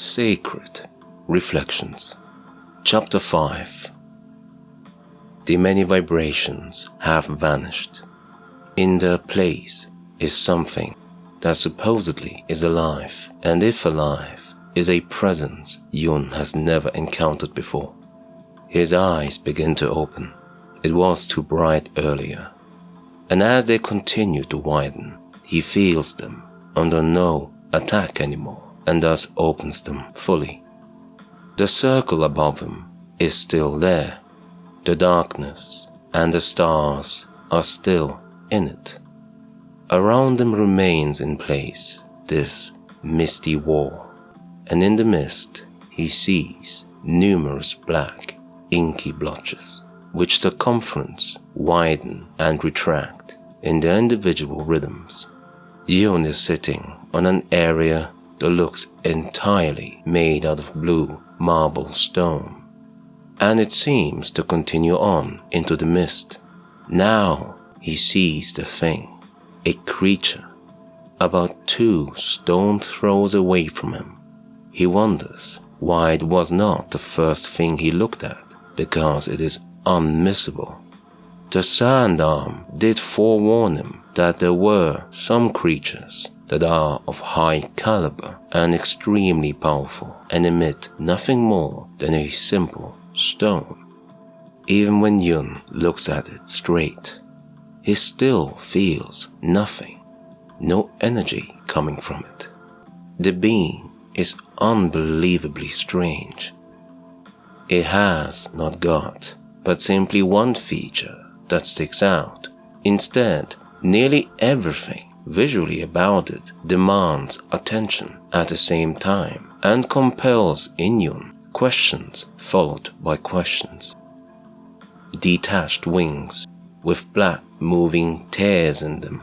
Sacred Reflections. Chapter 5. The many vibrations have vanished. In their place is something that supposedly is alive, and if alive, is a presence Yun has never encountered before. His eyes begin to open. It was too bright earlier, and as they continue to widen, he feels them under no attack anymore, and thus opens them fully. The circle above him is still there. The darkness and the stars are still in it. Around him remains in place this misty wall, and in the mist he sees numerous black, inky blotches, which circumference widen and retract in their individual rhythms. Yun is sitting on an area that looks entirely made out of blue marble stone, and it seems to continue on into the mist. Now he sees the thing, a creature, about 2 stone throws away from him. He wonders why it was not the first thing he looked at, because it is unmissable. The sand arm did forewarn him that there were some creatures that are of high caliber and extremely powerful and emit nothing more than a simple stone. Even when Yun looks at it straight, he still feels nothing, no energy coming from it. The being is unbelievably strange. It has not got but simply one feature that sticks out. Instead, nearly everything visually about it demands attention at the same time and compels in Yun questions followed by questions. Detached wings with black moving tears in them.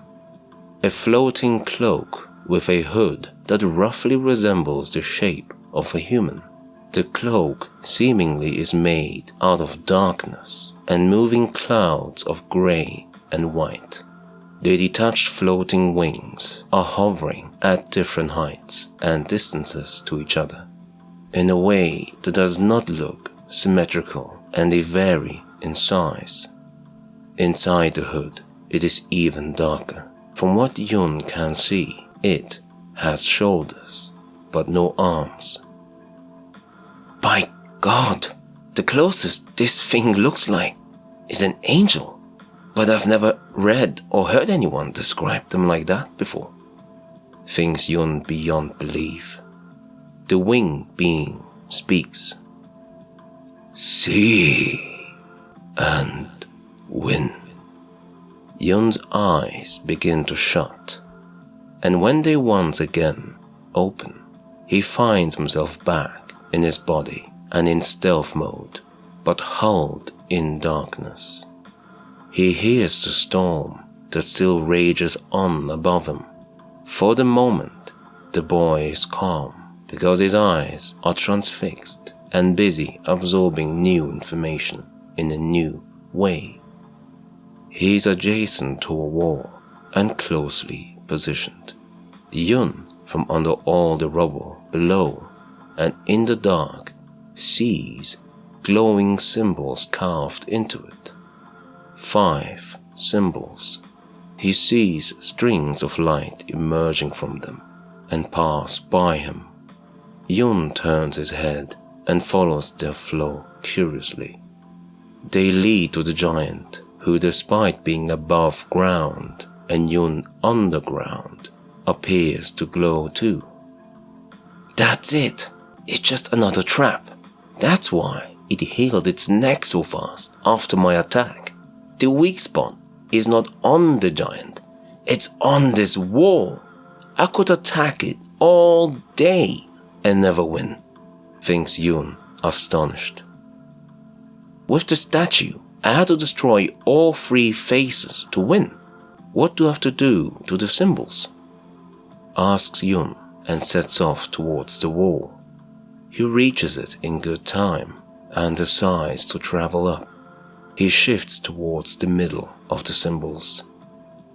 A floating cloak with a hood that roughly resembles the shape of a human. The cloak seemingly is made out of darkness and moving clouds of grey and white. The detached floating wings are hovering at different heights and distances to each other, in a way that does not look symmetrical, and they vary in size. Inside the hood, it is even darker. From what Yun can see, it has shoulders, but no arms. By God, the closest this thing looks like is an angel, but I've never read or heard anyone describe them like that before, thinks Yun beyond belief. The winged being speaks. See and win. Yun's eyes begin to shut, and when they once again open, he finds himself back in his body and in stealth mode, but hulled in darkness. He hears the storm that still rages on above him. For the moment, the boy is calm because his eyes are transfixed and busy absorbing new information in a new way. He is adjacent to a wall and closely positioned. Yun, from under all the rubble below and in the dark, sees glowing symbols carved into it. 5 symbols. He sees strings of light emerging from them and pass by him. Yun turns his head and follows their flow curiously. They lead to the giant, who, despite being above ground and Yun underground, appears to glow too. That's it. It's just another trap. That's why it healed its neck so fast after my attack. The weak spot is not on the giant. It's on this wall. I could attack it all day and never win, thinks Yun, astonished. With the statue, I had to destroy all 3 faces to win. What do I have to do to the symbols? Asks Yun and sets off towards the wall. He reaches it in good time and decides to travel up. He shifts towards the middle of the symbols.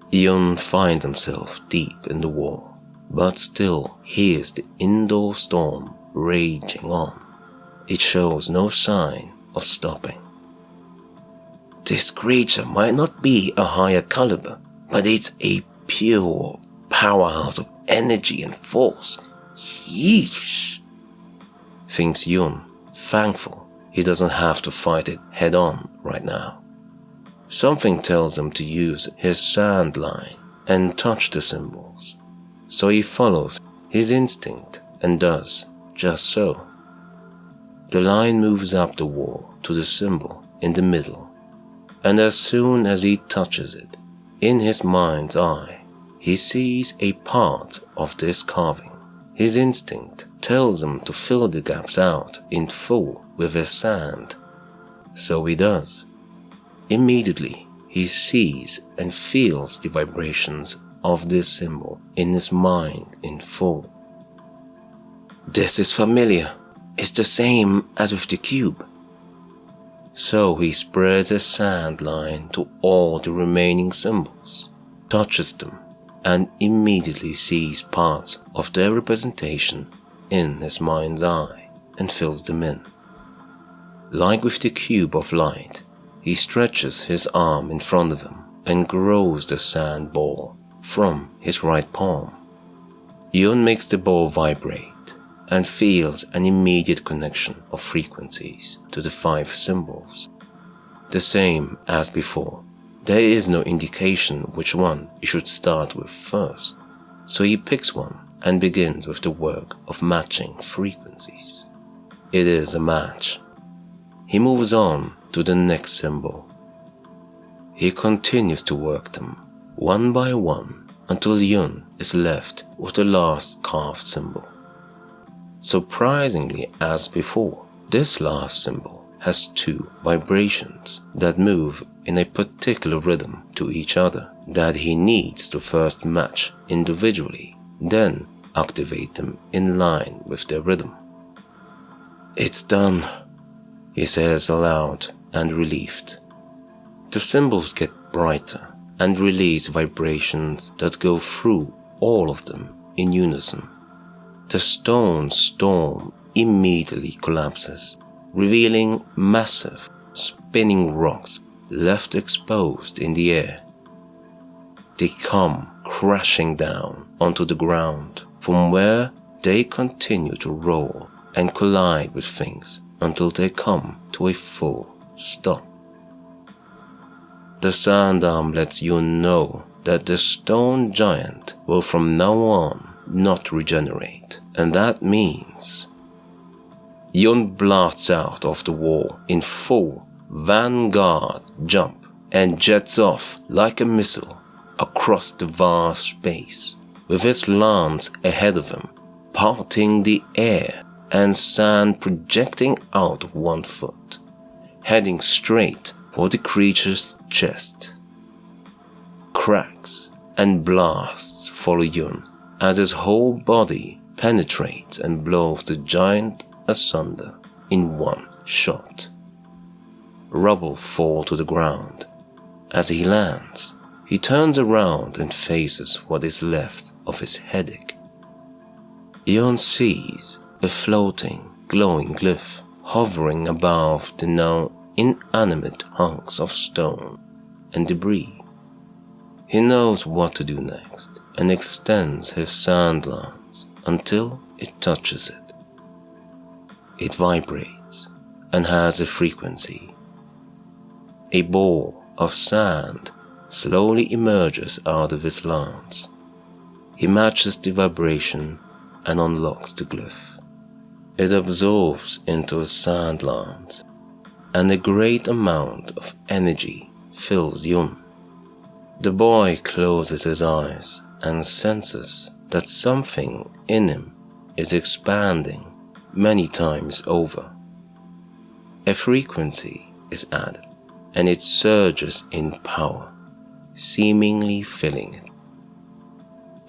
Yun finds himself deep in the wall, but still hears the indoor storm raging on. It shows no sign of stopping. This creature might not be a higher caliber, but it's a pure powerhouse of energy and force. Yeesh, thinks Yun, thankful he doesn't have to fight it head on right now. Something tells him to use his sand line and touch the symbols, so he follows his instinct and does just so. The line moves up the wall to the symbol in the middle, and as soon as he touches it, in his mind's eye, he sees a part of this carving. His instinct tells him to fill the gaps out in full with his sand, so he does. Immediately, he sees and feels the vibrations of this symbol in his mind in full. This is familiar. It's the same as with the cube. So he spreads his sand line to all the remaining symbols, touches them, and immediately sees parts of their representation in his mind's eye and fills them in. Like with the cube of light, he stretches his arm in front of him and grows the sand ball from his right palm. Yun makes the ball vibrate and feels an immediate connection of frequencies to the 5 symbols. The same as before, there is no indication which one he should start with first, so he picks one and begins with the work of matching frequencies. It is a match. He moves on to the next symbol. He continues to work them one by one until Yun is left with the last carved symbol. Surprisingly, as before, this last symbol has 2 vibrations that move in a particular rhythm to each other that he needs to first match individually, then activate them in line with their rhythm. It's done, he says aloud and relieved. The symbols get brighter and release vibrations that go through all of them in unison. The stone storm immediately collapses, revealing massive, spinning rocks left exposed in the air. They come crashing down onto the ground, from where they continue to roll and collide with things until they come to a full stop. The sand arm lets you know that the stone giant will from now on not regenerate, and that means Yun blasts out of the wall in full vanguard jump and jets off like a missile across the vast space, with its lance ahead of him, parting the air and sand projecting out of one foot, heading straight for the creature's chest. Cracks and blasts follow Yun as his whole body penetrates and blows the giant asunder in one shot. Rubble falls to the ground. As he lands, he turns around and faces what is left of his headache. Yun sees a floating, glowing glyph hovering above the now inanimate hunks of stone and debris. He knows what to do next and extends his sand lance until it touches it. It vibrates and has a frequency. A ball of sand slowly emerges out of his lance. He matches the vibration and unlocks the glyph. It absorbs into his sand lance, and a great amount of energy fills Yun. The boy closes his eyes and senses that something in him is expanding many times over. A frequency is added, and it surges in power, seemingly filling it.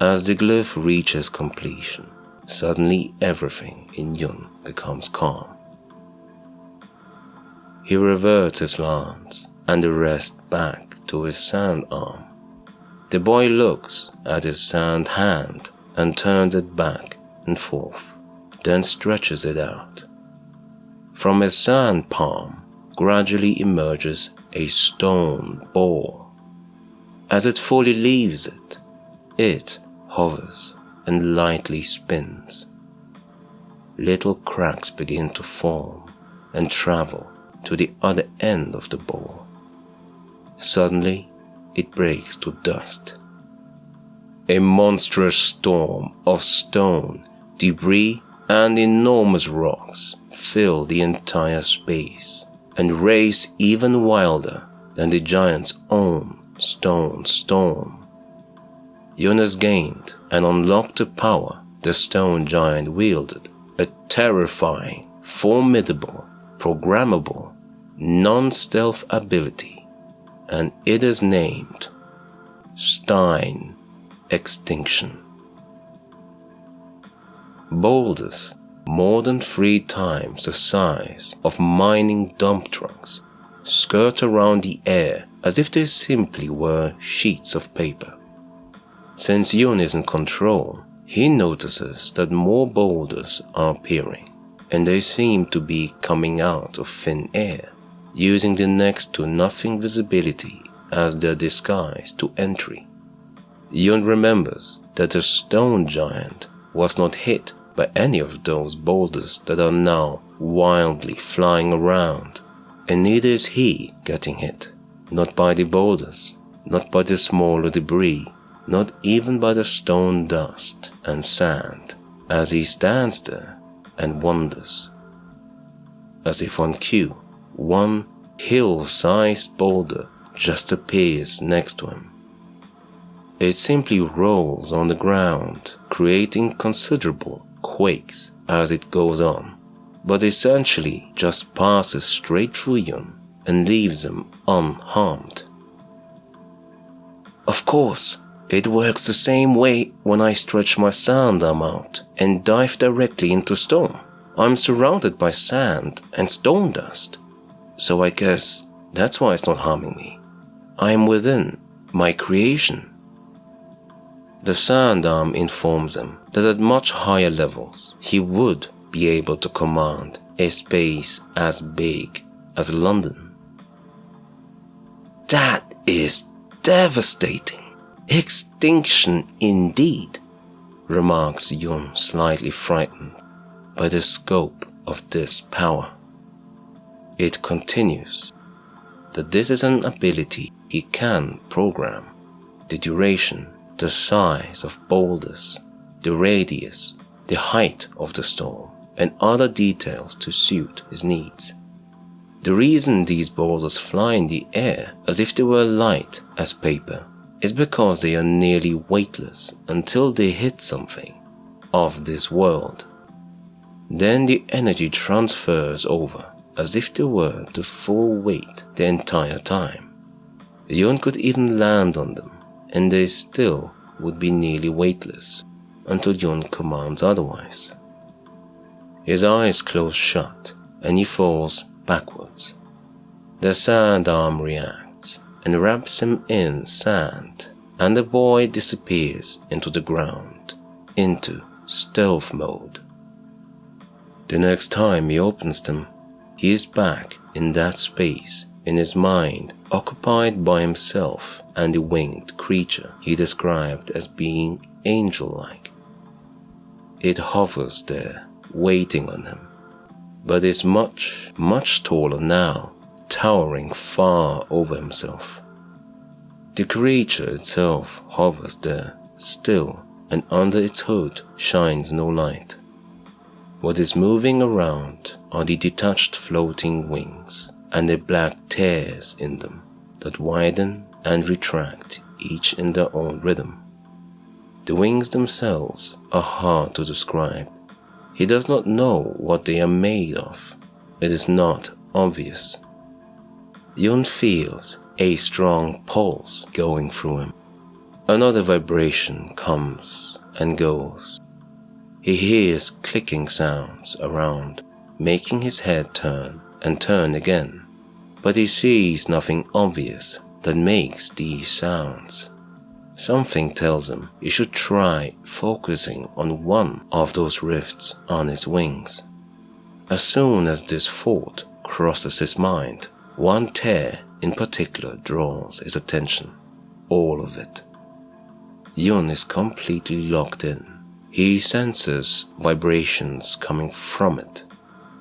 As the glyph reaches completion, suddenly everything in Yun becomes calm. He reverts his lance and the rest back to his sand arm. The boy looks at his sand hand and turns it back and forth, then stretches it out. From his sand palm gradually emerges a stone ball. As it fully leaves it, it hovers and lightly spins. Little cracks begin to form and travel to the other end of the ball. Suddenly, it breaks to dust. A monstrous storm of stone, debris, and enormous rocks fill the entire space and race even wilder than the giant's own stone storm. Yun has gained and unlocked the power the stone giant wielded, a terrifying, formidable, programmable, non-stealth ability, and it is named Stein Extinction. Boulders more than 3 times the size of mining dump trucks skirt around the air as if they simply were sheets of paper. Since Yun is in control, he notices that more boulders are appearing, and they seem to be coming out of thin air, using the next to nothing visibility as their disguise to entry. Yun remembers that the stone giant was not hit by any of those boulders that are now wildly flying around, and neither is he getting hit, not by the boulders, not by the smaller debris, not even by the stone dust and sand, as he stands there and wonders. As if on cue, one hill-sized boulder just appears next to him. It simply rolls on the ground, creating considerable quakes as it goes on, but essentially just passes straight through Yun and leaves him unharmed. Of course, it works the same way when I stretch my sand arm out and dive directly into stone. I'm surrounded by sand and stone dust, so I guess that's why it's not harming me. I am within my creation. The sand arm informs him that at much higher levels he would be able to command a space as big as London. That is devastating. Extinction indeed, remarks Yun, slightly frightened by the scope of this power. It continues that this is an ability he can program. The duration, the size of boulders, the radius, the height of the storm, and other details to suit his needs. The reason these boulders fly in the air as if they were light as paper is because they are nearly weightless until they hit something of this world. Then the energy transfers over as if they were the full weight the entire time. Yun could even land on them, and they still would be nearly weightless until Yun commands otherwise. His eyes close shut and he falls backwards. The sand arm reacts and wraps him in sand, and the boy disappears into the ground, into stealth mode. The next time he opens them, he is back in that space, in his mind occupied by himself and the winged creature he described as being angel-like. It hovers there, waiting on him, but is much, much taller now, towering far over himself. The creature itself hovers there, still, and under its hood shines no light. What is moving around are the detached floating wings, and the black tears in them that widen and retract, each in their own rhythm. The wings themselves are hard to describe. He does not know what they are made of. It is not obvious. Yun feels a strong pulse going through him. Another vibration comes and goes. He hears clicking sounds around, making his head turn and turn again, but he sees nothing obvious that makes these sounds. Something tells him he should try focusing on one of those rifts on his wings. As soon as this thought crosses his mind, one tear in particular draws his attention, all of it. Yun is completely locked in. He senses vibrations coming from it,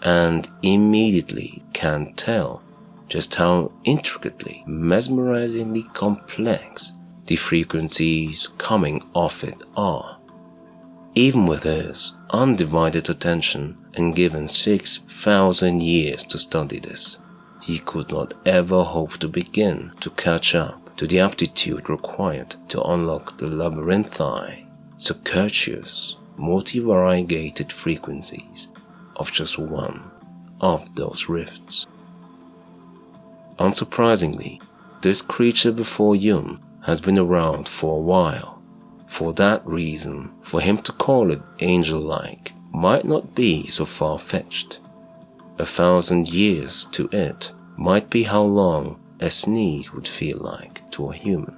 and immediately can tell just how intricately, mesmerizingly complex the frequencies coming off it are. Even with his undivided attention and given 6,000 years to study this, he could not ever hope to begin to catch up to the aptitude required to unlock the labyrinthine, circuitous, multi-variegated frequencies of just one of those rifts. Unsurprisingly, this creature before Yun has been around for a while. For that reason, for him to call it angel-like might not be so far-fetched. 1,000 years to it might be how long a sneeze would feel like to a human.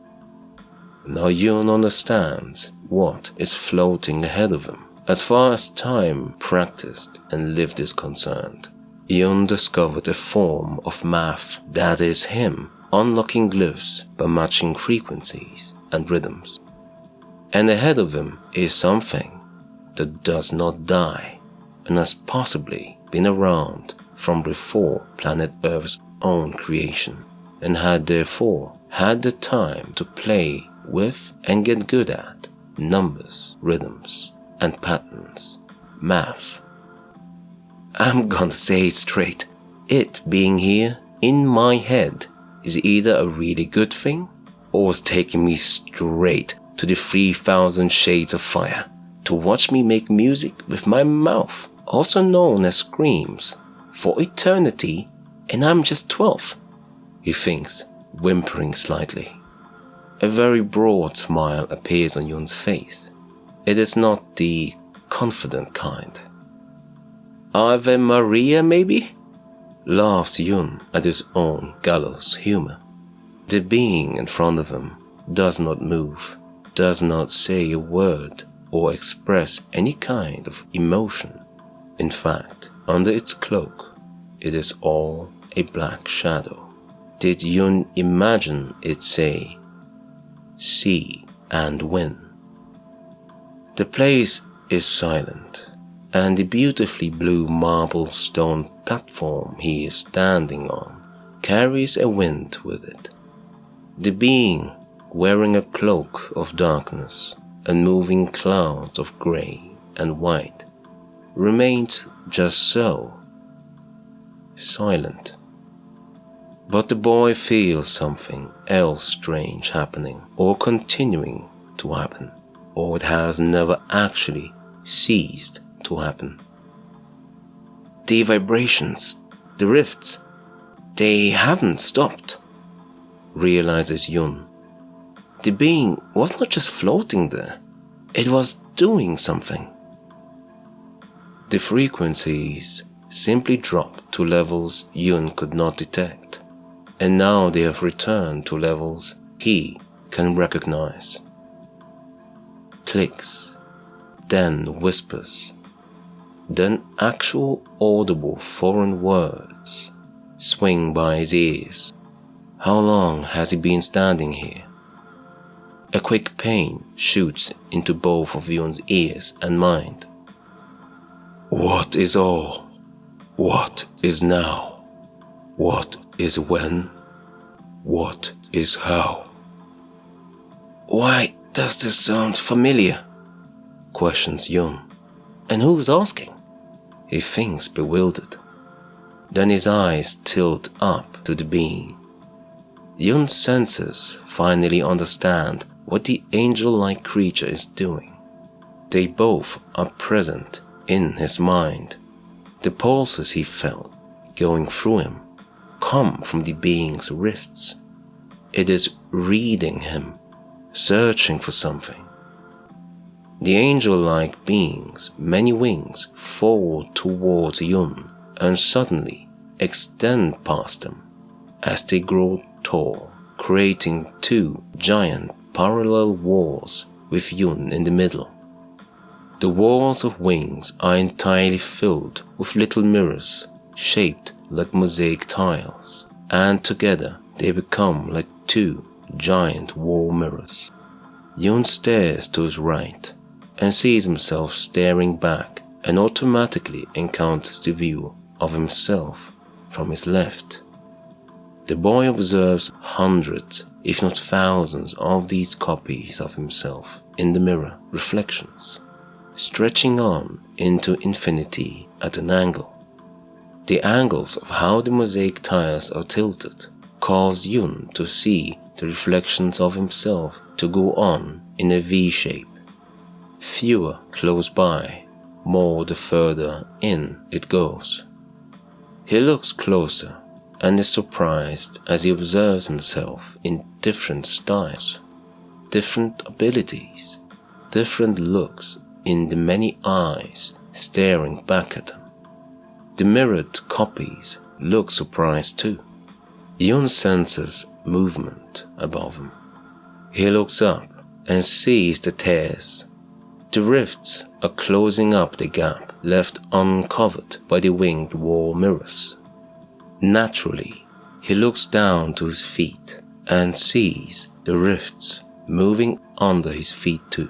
Now Yun understands what is floating ahead of him. As far as time, practiced, and lived is concerned, Yun discovered a form of math that is him unlocking glyphs by matching frequencies and rhythms. And ahead of him is something that does not die and has possibly been around from before planet Earth's own creation, and had therefore had the time to play with and get good at numbers, rhythms, and patterns, math. I'm gonna say it straight, it being here in my head is either a really good thing or is taking me straight to the 3,000 shades of fire to watch me make music with my mouth, also known as screams, for eternity, and I'm just 12, he thinks, whimpering slightly. A very broad smile appears on Yun's face. It is not the confident kind. Ave Maria, maybe? Laughs Yun at his own gallows humor. The being in front of him does not move, does not say a word or express any kind of emotion. In fact, under its cloak, it is all a black shadow. Did Yun imagine it say, "See and win"? The place is silent, and the beautifully blue marble stone platform he is standing on carries a wind with it. The being, wearing a cloak of darkness and moving clouds of grey and white, remains just so, silent. But the boy feels something else strange happening or continuing to happen, or it has never actually ceased to happen. The vibrations, the rifts, they haven't stopped, realizes Yun. The being was not just floating there, it was doing something. The frequencies simply dropped to levels Yun could not detect, and now they have returned to levels he can recognize. Clicks, then whispers, then actual audible foreign words swing by his ears. How long has he been standing here? A quick pain shoots into both of Yun's ears and mind. What is all? What is now? What is when? What is how? Why does this sound familiar? Questions Yun. And who's asking? He thinks bewildered. Then his eyes tilt up to the being. Yun's senses finally understand what the angel-like creature is doing. They both are present in his mind. The pulses he felt going through him come from the being's rifts. It is reading him, searching for something. The angel-like being's many wings fall towards Yun and suddenly extend past him as they grow tall, creating two giant parallel walls with Yun in the middle. The walls of wings are entirely filled with little mirrors shaped like mosaic tiles, and together they become like two giant wall mirrors. Yun stares to his right and sees himself staring back, and automatically encounters the view of himself from his left. The boy observes hundreds, if not thousands, of these copies of himself in the mirror reflections, stretching on into infinity at an angle. The angles of how the mosaic tiles are tilted cause Yun to see the reflections of himself to go on in a V shape. Fewer close by, more the further in it goes. He looks closer and is surprised as he observes himself in different styles, different abilities, different looks in the many eyes staring back at him. The mirrored copies look surprised too. Yun senses movement above him. He looks up and sees the tears. The rifts are closing up the gap left uncovered by the winged wall mirrors. Naturally, he looks down to his feet and sees the rifts moving under his feet too.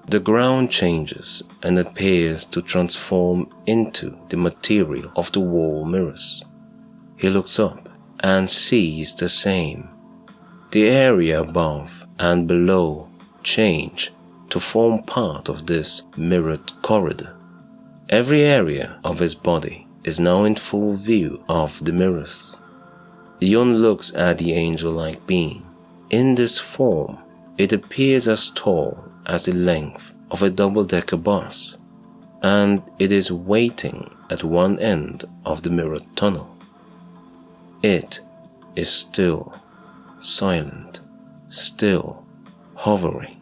The ground changes and appears to transform into the material of the wall mirrors. He looks up and sees the same. The area above and below change to form part of this mirrored corridor. Every area of his body is now in full view of the mirrors. Yun looks at the angel-like being. In this form, it appears as tall as the length of a double-decker bus, and it is waiting at one end of the mirrored tunnel. It is still, silent, still hovering,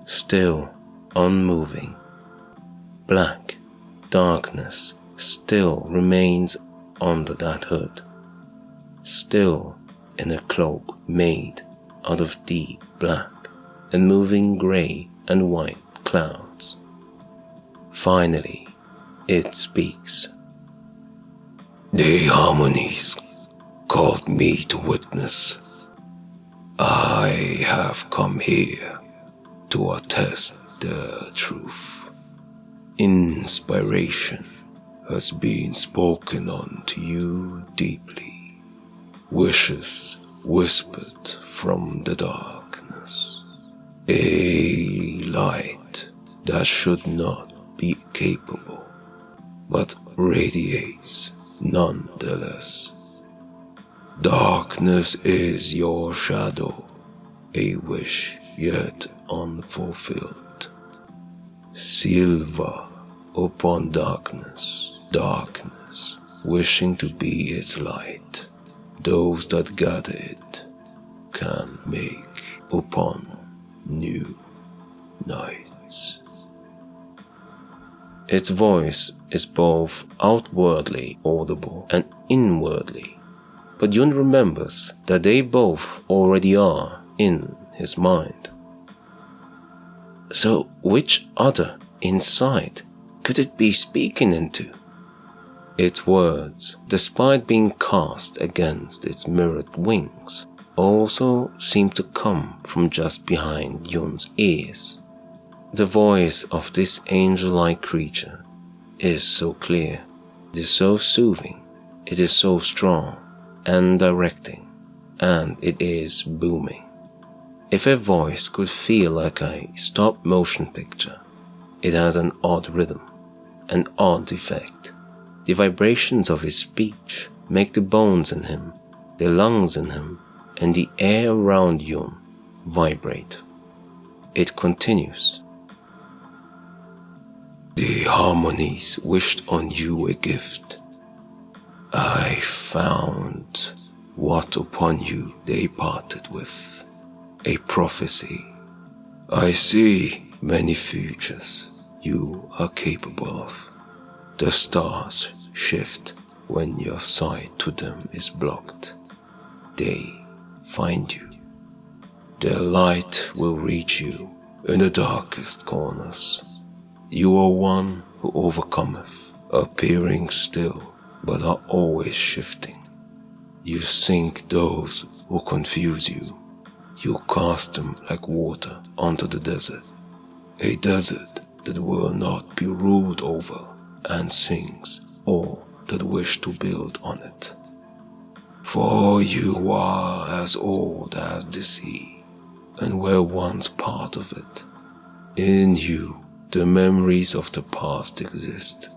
still unmoving. Black darkness still remains under that hood, still in a cloak made out of deep black and moving grey and white clouds. Finally, it speaks. The harmonies called me to witness. I have come here to attest the truth. Inspiration has been spoken unto you deeply. Wishes whispered from the darkness. A light that should not be capable, but radiates nonetheless. Darkness is your shadow, a wish yet unfulfilled. Silver upon darkness, darkness wishing to be its light. Those that gather it can make upon new nights. Its voice is both outwardly audible and inwardly, but Yun remembers that they both already are in his mind. So which other inside could it be speaking into? Its words, despite being cast against its mirrored wings, also seem to come from just behind Yun's ears. The voice of this angel-like creature is so clear, it is so soothing, it is so strong and directing, and it is booming. If a voice could feel like a stop-motion picture, it has an odd rhythm, an odd effect. The vibrations of his speech make the bones in him, the lungs in him, and the air around Yun vibrate. It continues. The harmonies wished on you a gift. I found what upon you they parted with, a prophecy. I see many futures you are capable of. The stars shift when your sight to them is blocked. They find you. Their light will reach you in the darkest corners. You are one who overcometh, appearing still, but are always shifting. You sink those who confuse you. You cast them like water onto the desert, a desert that will not be ruled over and sinks all that wish to build on it. For you are as old as the sea, and were once part of it. In you the memories of the past exist,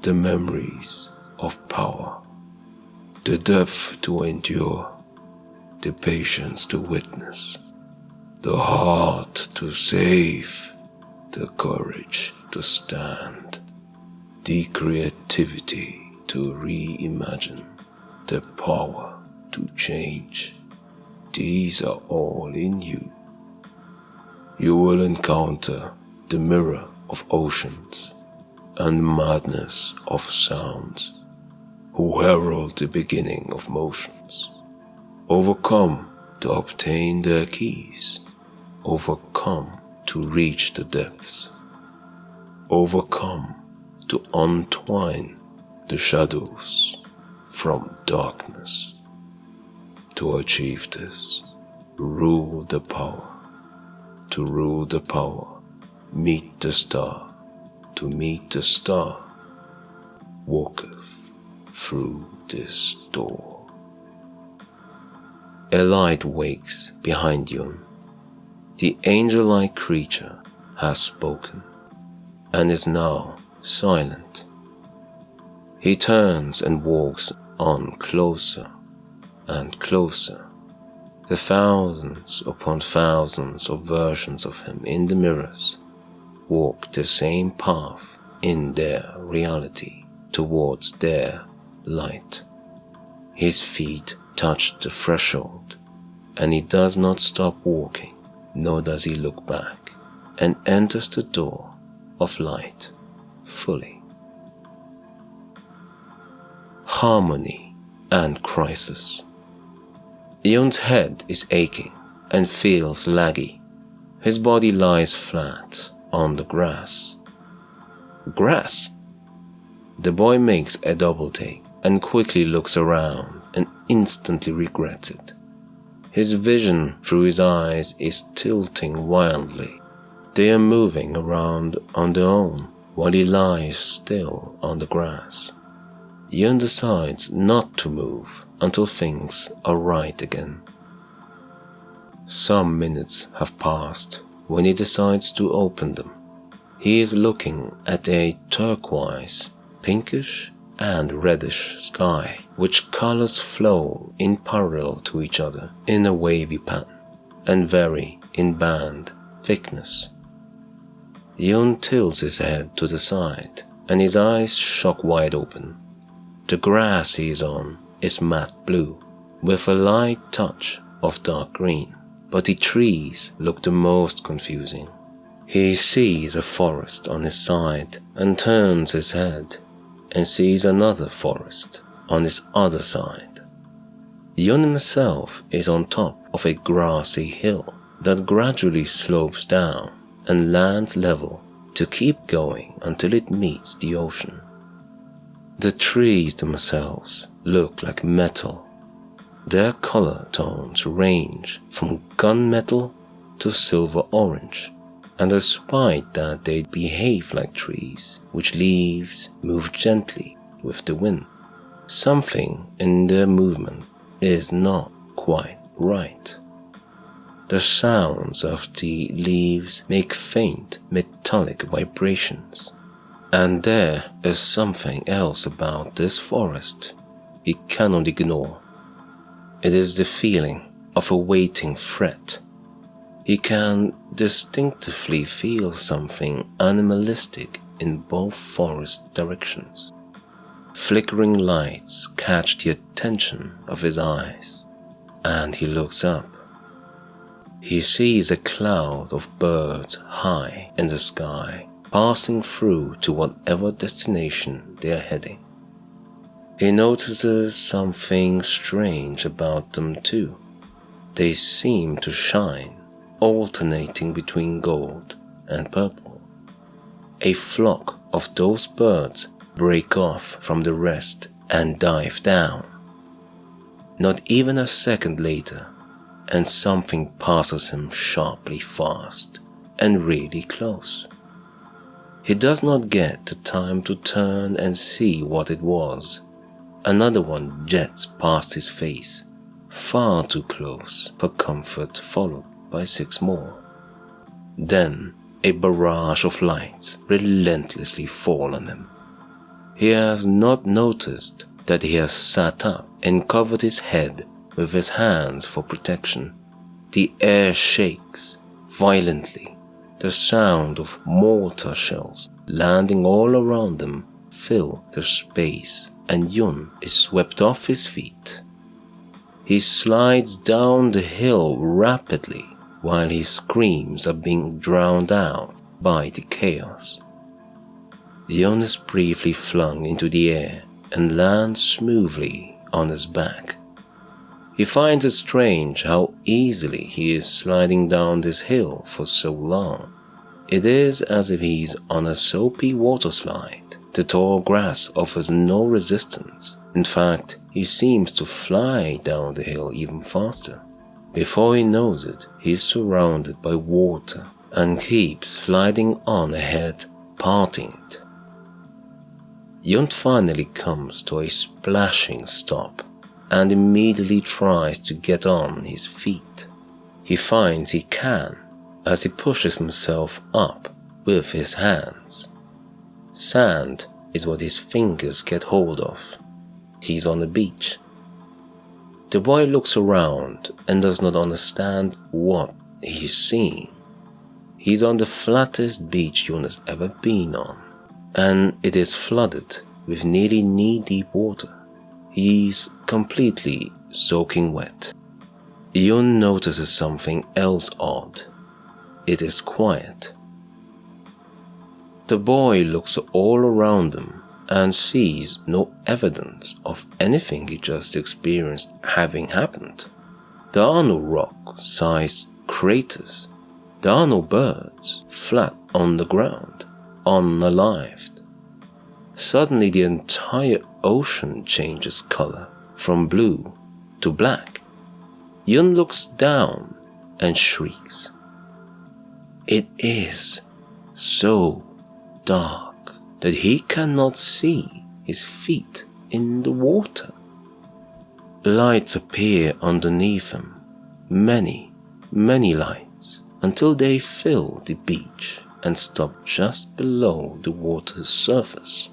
the memories of power, the depth to endure, the patience to witness, the heart to save, the courage to stand, the creativity to reimagine, the power to change. These are all in you. You will encounter the mirror of oceans and madness of sounds, who herald the beginning of motions. Overcome to obtain their keys, overcome to reach the depths, overcome to untwine the shadows from darkness. To achieve this, rule the power. To rule the power, meet the star. To meet the star, walketh through this door. A light wakes behind Yun. The angel-like creature has spoken and is now silent. He turns and walks on closer and closer. The thousands upon thousands of versions of him in the mirrors walk the same path in their reality towards their light. His feet touch the threshold, and he does not stop walking, nor does he look back, and enters the door of light fully. Harmony and crisis. Yun's head is aching and feels laggy. His body lies flat on the grass. Grass? The boy makes a double take and quickly looks around and instantly regrets it. His vision through his eyes is tilting wildly. They are moving around on their own while he lies still on the grass. Yun decides not to move until things are right again. Some minutes have passed when he decides to open them. He is looking at a turquoise, pinkish and reddish sky, which colors flow in parallel to each other in a wavy pattern and vary in band thickness. Yun tilts his head to the side and his eyes shock wide open. The grass he is on is matte blue, with a light touch of dark green, but the trees look the most confusing. He sees a forest on his side and turns his head and sees another forest on his other side. Yun himself is on top of a grassy hill that gradually slopes down and lands level to keep going until it meets the ocean. The trees themselves look like metal. Their color tones range from gunmetal to silver orange, and despite that they behave like trees, which leaves move gently with the wind, something in their movement is not quite right. The sounds of the leaves make faint metallic vibrations. And there is something else about this forest he cannot ignore. It is the feeling of a waiting threat. He can distinctively feel something animalistic in both forest directions. Flickering lights catch the attention of his eyes, and he looks up. He sees a cloud of birds high in the sky, passing through to whatever destination they are heading. He notices something strange about them too. They seem to shine, alternating between gold and purple. A flock of those birds break off from the rest and dive down. Not even a second later, and something passes him sharply fast and really close. He does not get the time to turn and see what it was. Another one jets past his face, far too close for comfort, followed by 6 more. Then a barrage of lights relentlessly fall on him. He has not noticed that he has sat up and covered his head with his hands for protection. The air shakes violently. The sound of mortar shells landing all around them fill the space, and Yun is swept off his feet. He slides down the hill rapidly while his screams are being drowned out by the chaos. Yun is briefly flung into the air and lands smoothly on his back. He finds it strange how easily he is sliding down this hill for so long. It is as if he's on a soapy water slide. The tall grass offers no resistance. In fact, he seems to fly down the hill even faster. Before he knows it, he's surrounded by water and keeps sliding on ahead, parting it. Yun finally comes to a splashing stop and immediately tries to get on his feet. He finds he can as he pushes himself up with his hands. Sand is what his fingers get hold of. He's on the beach. The boy looks around and does not understand what he's seeing. He's on the flattest beach Yun has ever been on, and it is flooded with nearly knee-deep water. He's completely soaking wet. Yun notices something else odd. It is quiet. The boy looks all around him and sees no evidence of anything he just experienced having happened. There are no rock-sized craters. There are no birds flat on the ground, unalived. Suddenly the entire ocean changes color from blue to black. Yun looks down and shrieks. It is so dark that he cannot see his feet in the water. Lights appear underneath him, many lights, until they fill the beach and stop just below the water's surface.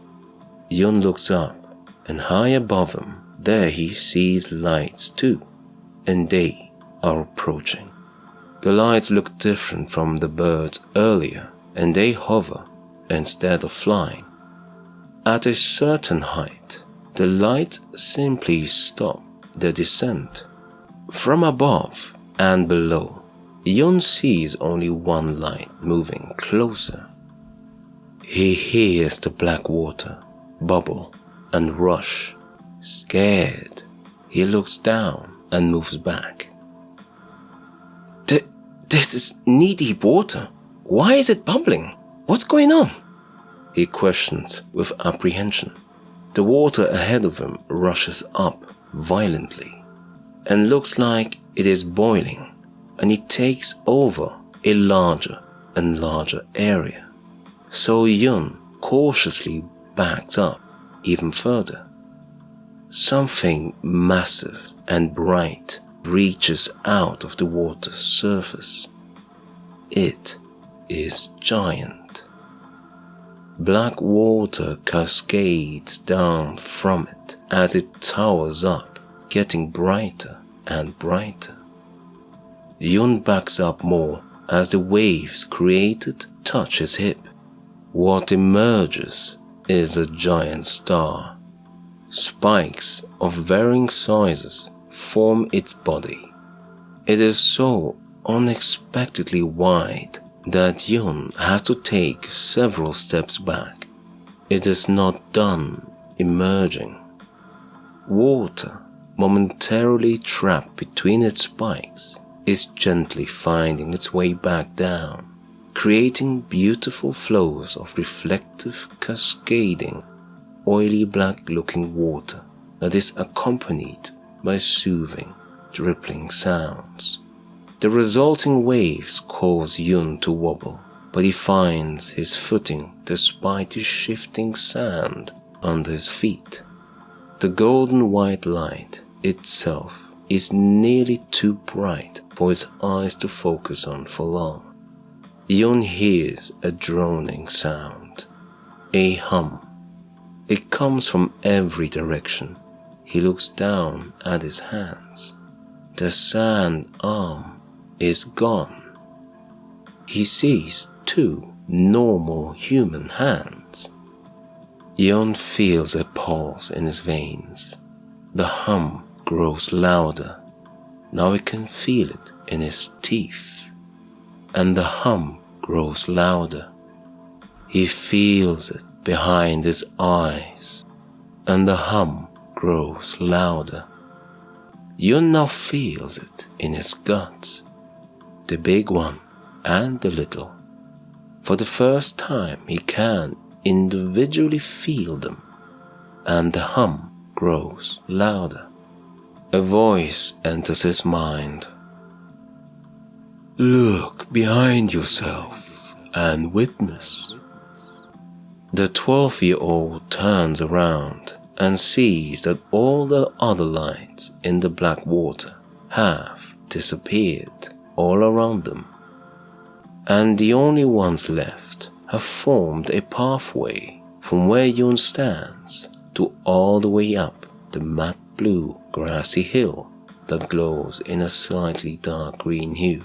Yun looks up, and high above him, there he sees lights too, and they are approaching. The lights look different from the birds earlier, and they hover instead of flying. At a certain height, the lights simply stop their descent. From above and below, Yun sees only one light moving closer. He hears the black water bubble and rush. Scared, he looks down and moves back. This is knee-deep water. Why is it bubbling? What's going on? He questions with apprehension. The water ahead of him rushes up violently and looks like it is boiling, and it takes over a larger and larger area. So Yun cautiously backs up even further. Something massive and bright reaches out of the water's surface. It is giant. Black water cascades down from it as it towers up, getting brighter and brighter. Yun backs up more as the waves created touch his hip. What emerges is a giant star. Spikes of varying sizes form its body. It is so unexpectedly wide that Yun has to take several steps back. It is not done emerging. Water momentarily trapped between its spikes, is gently finding its way back down, creating beautiful flows of reflective, cascading, oily black-looking water that is accompanied by soothing, dripping sounds. The resulting waves cause Yun to wobble, but he finds his footing despite the shifting sand under his feet. The golden white light itself is nearly too bright for his eyes to focus on for long. Yun hears a droning sound, a hum. It comes from every direction. He looks down at his hands. The sand arm is gone. He sees 2 normal human hands. Yun feels a pulse in his veins. The hum grows louder. Now he can feel it in his teeth. And the hum grows louder. He feels it behind his eyes. And the hum grows louder. Yun now feels it in his guts, the big one and the little. For the first time he can individually feel them, and the hum grows louder. A voice enters his mind. Look behind yourself and witness. The 12-year-old turns around and sees that all the other lights in the black water have disappeared all around them, and the only ones left have formed a pathway from where Yun stands to all the way up the matte blue grassy hill that glows in a slightly dark green hue.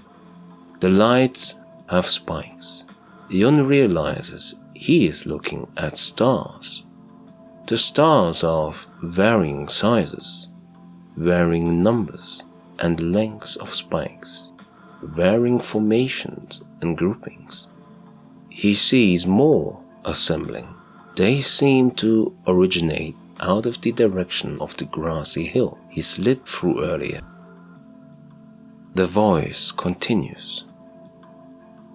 The lights have spikes. Yun realizes he is looking at stars. The stars are of varying sizes, varying numbers and lengths of spikes, varying formations and groupings. He sees more assembling. They seem to originate out of the direction of the grassy hill he slid through earlier. The voice continues.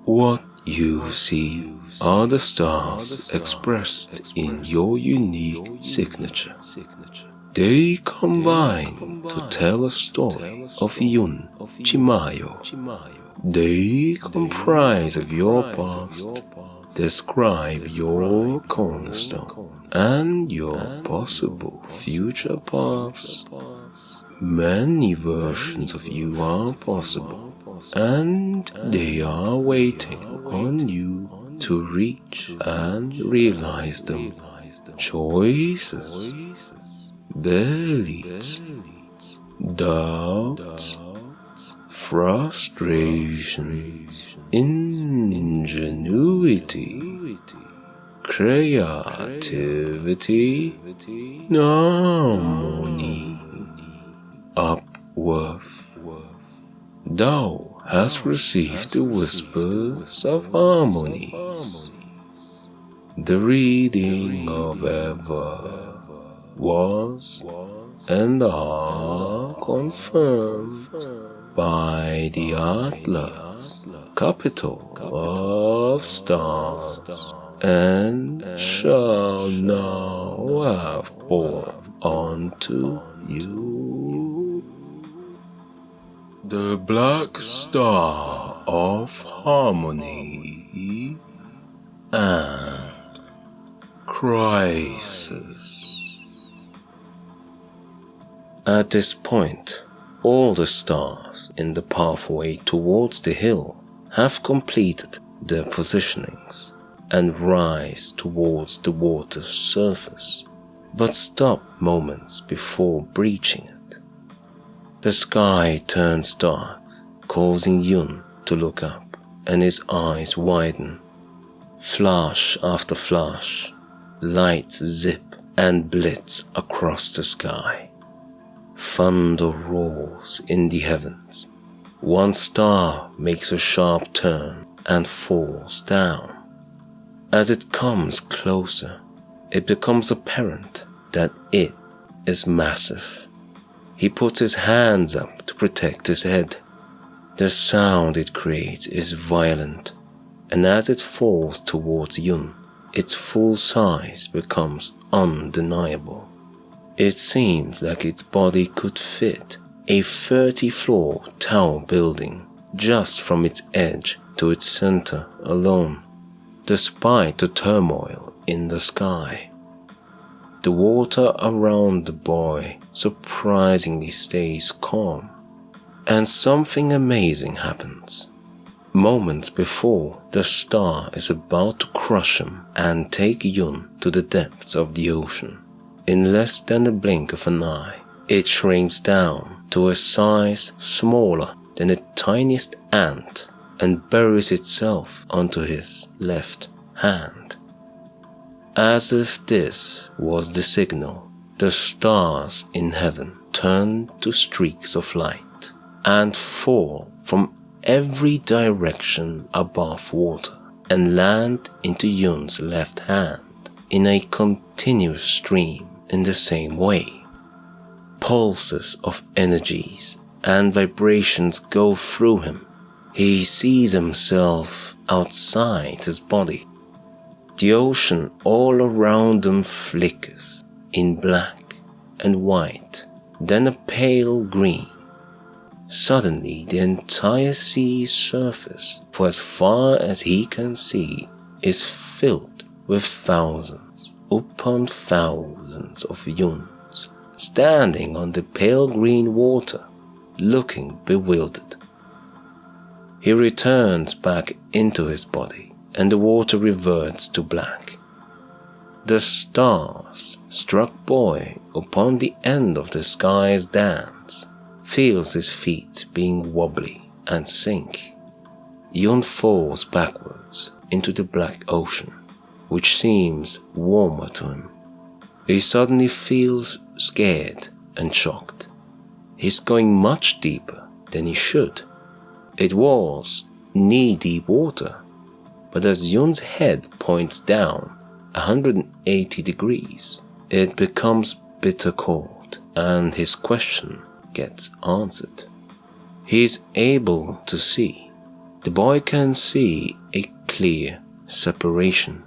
What you see are the stars expressed in your unique signature. They combine to tell a story of Yun Chimayo. They comprise of your past, describe your cornerstone and your possible future paths. Many versions of you are possible, and they are waiting on you to reach and realize them. Choices, beliefs, doubts, frustrations, ingenuity, creativity, harmony, upworth. Thou hast received the whispers of harmonies, the reading of ever, was, and are confirmed by the Atlas, capital of stars, and shall now have born unto you. The black star of harmony and crisis. At this point, all the stars in the pathway towards the hill have completed their positionings and rise towards the water's surface, but stop moments before breaching it. The sky turns dark, causing Yun to look up, and his eyes widen. Flash after flash, lights zip and blitz across the sky. Thunder roars in the heavens. One star makes a sharp turn and falls down. As it comes closer, it becomes apparent that it is massive. He puts his hands up to protect his head. The sound it creates is violent, and as it falls towards Yun, its full size becomes undeniable. It seems like its body could fit a 30-floor tower building just from its edge to its center alone, despite the turmoil in the sky. The water around the boy surprisingly stays calm, and something amazing happens. Moments before, the star is about to crush him and take Yun to the depths of the ocean. In less than a blink of an eye, it shrinks down to a size smaller than the tiniest ant and buries itself onto his left hand. As if this was the signal, the stars in heaven turn to streaks of light and fall from every direction above water and land into Yun's left hand in a continuous stream in the same way. Pulses of energies and vibrations go through him. He sees himself outside his body. The ocean all around him flickers in black and white, then a pale green. Suddenly the entire sea's surface, for as far as he can see, is filled with thousands upon thousands of Yuns, standing on the pale green water, looking bewildered. He returns back into his body, and the water reverts to black. The stars struck boy upon the end of the sky's dance feels his feet being wobbly and sink. Yun falls backwards into the black ocean, which seems warmer to him. He suddenly feels scared and shocked. He's going much deeper than he should. It was knee-deep water, but as Yun's head points down 180 degrees, it becomes bitter cold, and his question gets answered. He is able to see. The boy can see a clear separation.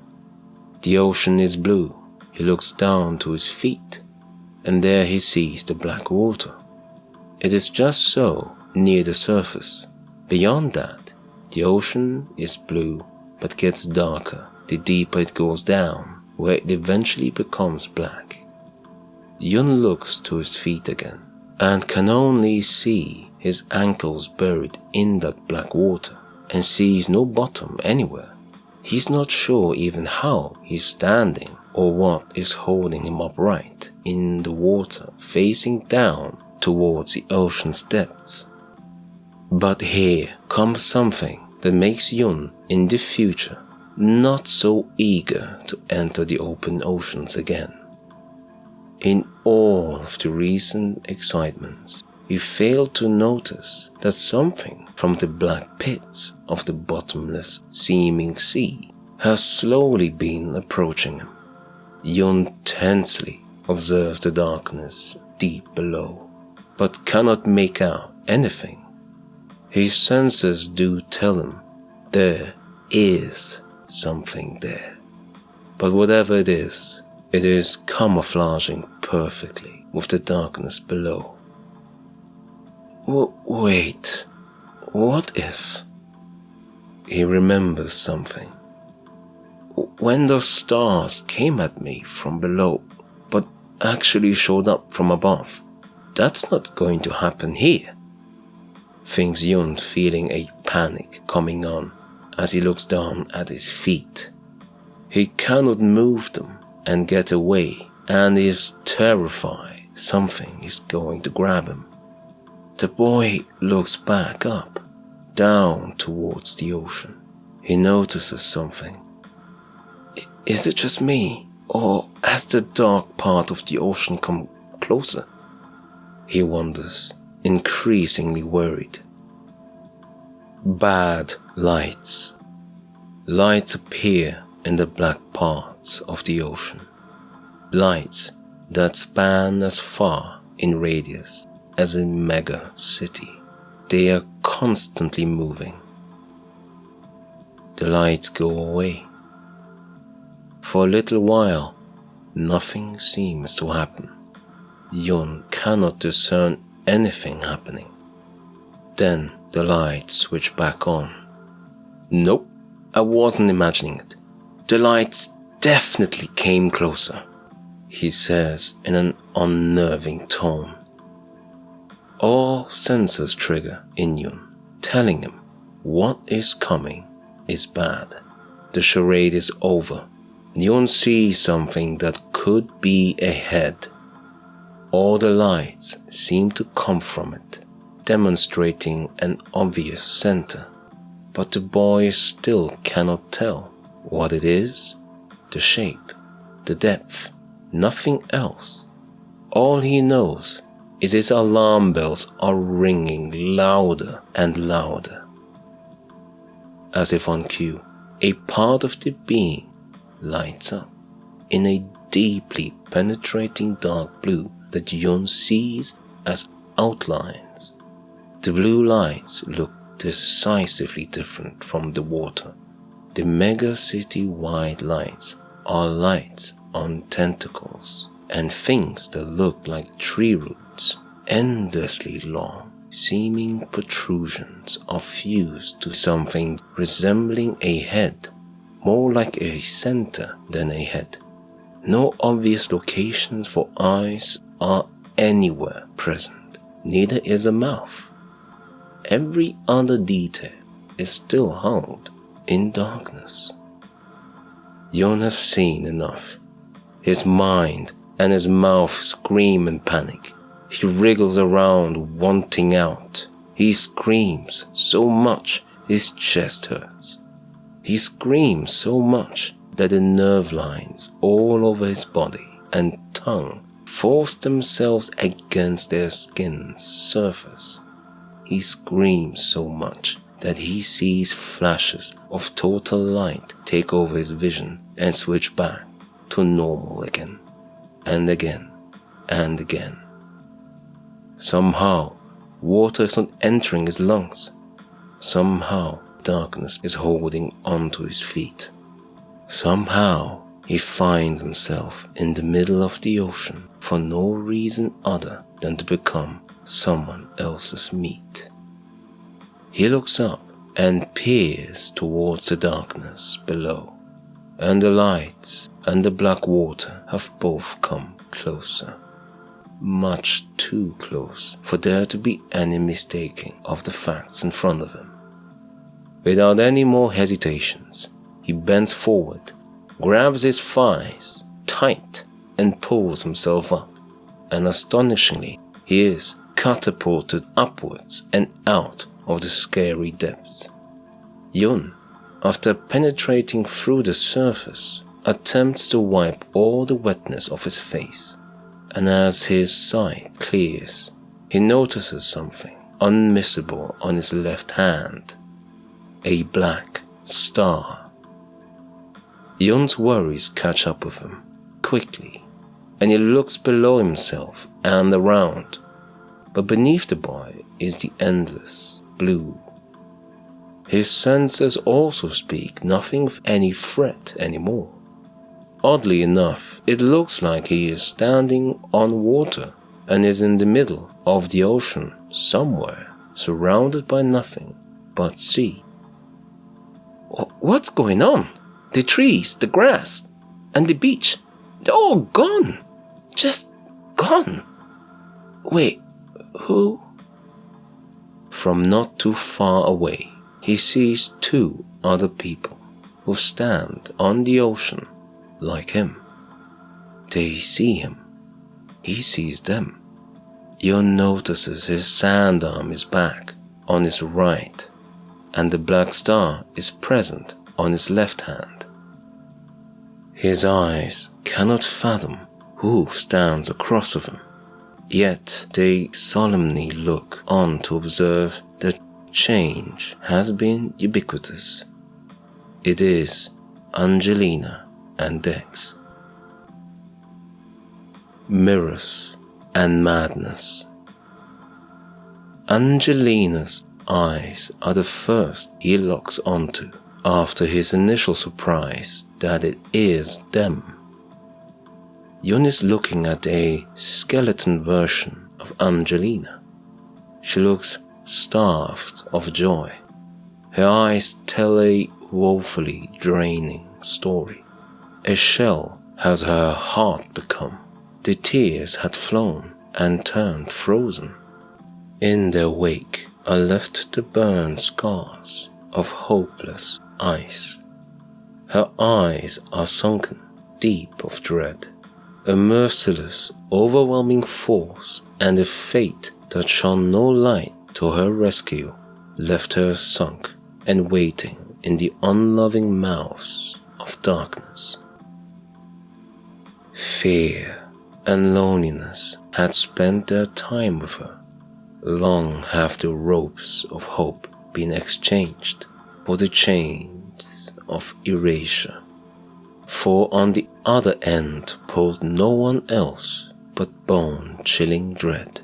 The ocean is blue. He looks down to his feet, and there he sees the black water. It is just so near the surface. Beyond that, the ocean is blue but gets darker the deeper it goes down, where it eventually becomes black. Yun looks to his feet again and can only see his ankles buried in that black water and sees no bottom anywhere. He's not sure even how he's standing or what is holding him upright in the water facing down towards the ocean's depths. But here comes something that makes Yun in the future not so eager to enter the open oceans again. In all of the recent excitements, he failed to notice that something from the black pits of the bottomless seeming sea has slowly been approaching him. Yun tensely observes the darkness deep below, but cannot make out anything. His senses do tell him there is something there, but whatever it is camouflaging perfectly with the darkness below. Wait, what if? He remembers something. When those stars came at me from below, but actually showed up from above, that's not going to happen here. Thinks Yun, feeling a panic coming on as he looks down at his feet. He cannot move them and get away, and he is terrified something is going to grab him. The boy looks back up, down towards the ocean. He notices something. Is it just me, or has the dark part of the ocean come closer? He wonders, increasingly worried. Bad lights. Lights appear in the black parts of the ocean. Lights that span as far in radius as a mega city. They are constantly moving. The lights go away. For a little while, nothing seems to happen. Yun cannot discern anything happening. Then the lights switch back on. Nope, I wasn't imagining it. The lights definitely came closer, he says in an unnerving tone. All senses trigger in Yun, telling him what is coming is bad. The charade is over. Yun sees something that could be a head. All the lights seem to come from it, demonstrating an obvious center. But the boy still cannot tell what it is, the shape, the depth, nothing else. All he knows is his alarm bells are ringing louder and louder. As if on cue, a part of the being lights up in a deeply penetrating dark blue that Yun sees as outlines. The blue lights look decisively different from the water. The mega city-wide lights are lights on tentacles and things that look like tree roots, endlessly long, seeming protrusions are fused to something resembling a head, more like a center than a head. No obvious locations for eyes are anywhere present, neither is a mouth. Every other detail is still held in darkness. Yun has seen enough. His mind and his mouth scream in panic. He wriggles around, wanting out. He screams so much his chest hurts. He screams so much that the nerve lines all over his body and tongue force themselves against their skin's surface. He screams so much that he sees flashes of total light take over his vision and switch back to normal again, and again, and again. Somehow, water is not entering his lungs. Somehow, darkness is holding onto his feet. Somehow, he finds himself in the middle of the ocean for no reason other than to become someone else's meat. He looks up and peers towards the darkness below, and the lights and the black water have both come closer. Much too close for there to be any mistaking of the facts in front of him. Without any more hesitations, he bends forward, grabs his thighs tight and pulls himself up, and astonishingly, he is catapulted upwards and out of the scary depths. Yun, after penetrating through the surface, attempts to wipe all the wetness off his face, and as his sight clears, he notices something unmissable on his left hand, a black star. Yun's worries catch up with him quickly, and he looks below himself and around, but beneath the boy is the endless blue. His senses also speak nothing of any threat anymore. Oddly enough, it looks like he is standing on water and is in the middle of the ocean somewhere, surrounded by nothing but sea. What's going on? The trees, the grass, and the beach, they're all gone. Just gone. Wait, who? From not too far away, he sees two other people who stand on the ocean like him. They see him. He sees them. Yun notices his sand arm is back on his right, and the black star is present on his left hand. His eyes cannot fathom who stands across of him, yet they solemnly look on to observe that change has been ubiquitous. It is Angelina and Dex. Mirrors and madness. Angelina's eyes are the first he locks onto after his initial surprise that it is them. Yun is looking at a skeleton version of Angelina. She looks starved of joy. Her eyes tell a woefully draining story. A shell has her heart become. The tears had flown and turned frozen. In their wake are left the burned scars of hopeless ice. Her eyes are sunken deep of dread. A merciless, overwhelming force and a fate that shone no light to her rescue left her sunk and waiting in the unloving mouths of darkness. Fear and loneliness had spent their time with her. Long have the ropes of hope been exchanged for the chains of erasure. For on the other end pulled no one else but bone-chilling dread.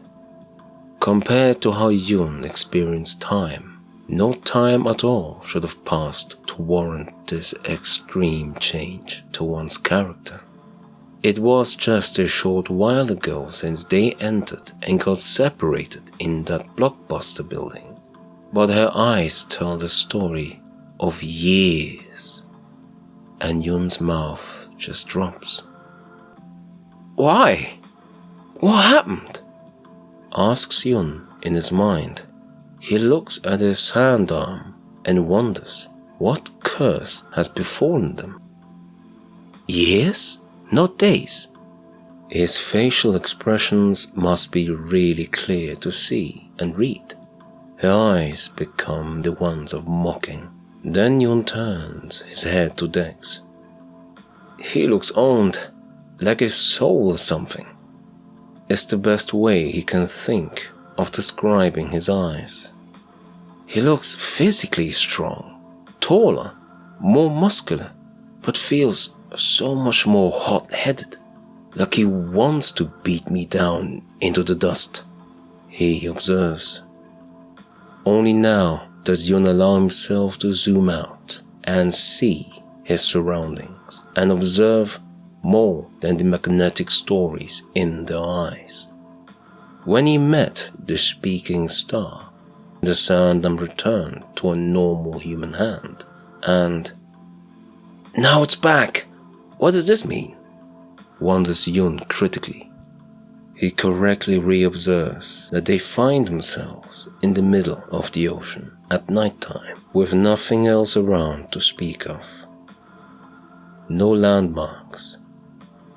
Compared to how Yun experienced time, no time at all should have passed to warrant this extreme change to one's character. It was just a short while ago since they entered and got separated in that blockbuster building, but her eyes tell the story of years, and Yun's mouth just drops. "Why? What happened?" asks Yun in his mind. He looks at his hand arm and wonders what curse has befallen them. Years? Not days. His facial expressions must be really clear to see and read. Her eyes become the ones of mocking. Then Yun turns his head to Dex. "He looks owned, like a soul or something," is the best way he can think of describing his eyes. He looks physically strong, taller, more muscular, but feels so much more hot-headed, like he wants to beat me down into the dust, he observes. Only now does Yun allow himself to zoom out and see his surroundings and observe more than the magnetic stories in their eyes. When he met the speaking star, the sound returned to a normal human hand, and "Now it's back! What does this mean?" wonders Yun critically. He correctly reobserves that they find themselves in the middle of the ocean at night time, with nothing else around to speak of. No landmarks,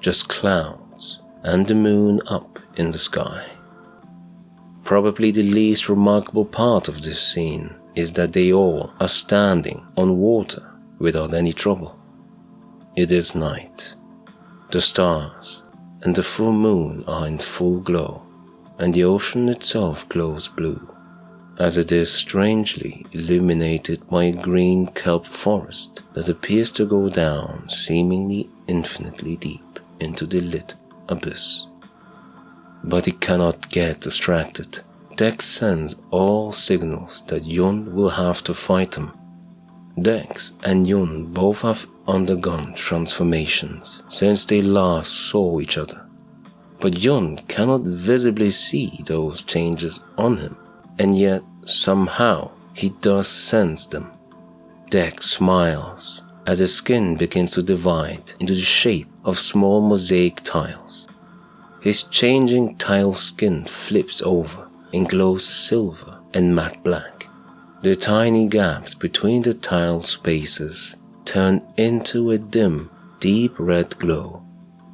just clouds and the moon up in the sky. Probably the least remarkable part of this scene is that they all are standing on water without any trouble. It is night. The stars and the full moon are in full glow, and the ocean itself glows blue, as it is strangely illuminated by a green kelp forest that appears to go down seemingly infinitely deep into the lit abyss. But he cannot get distracted. Dex sends all signals that Yun will have to fight him. Dex and Yun both have undergone transformations since they last saw each other, but Yun cannot visibly see those changes on him, and yet somehow he does sense them. Dex smiles as his skin begins to divide into the shape of small mosaic tiles. His changing tile skin flips over and glows silver and matte black. The tiny gaps between the tile spaces turn into a dim, deep red glow.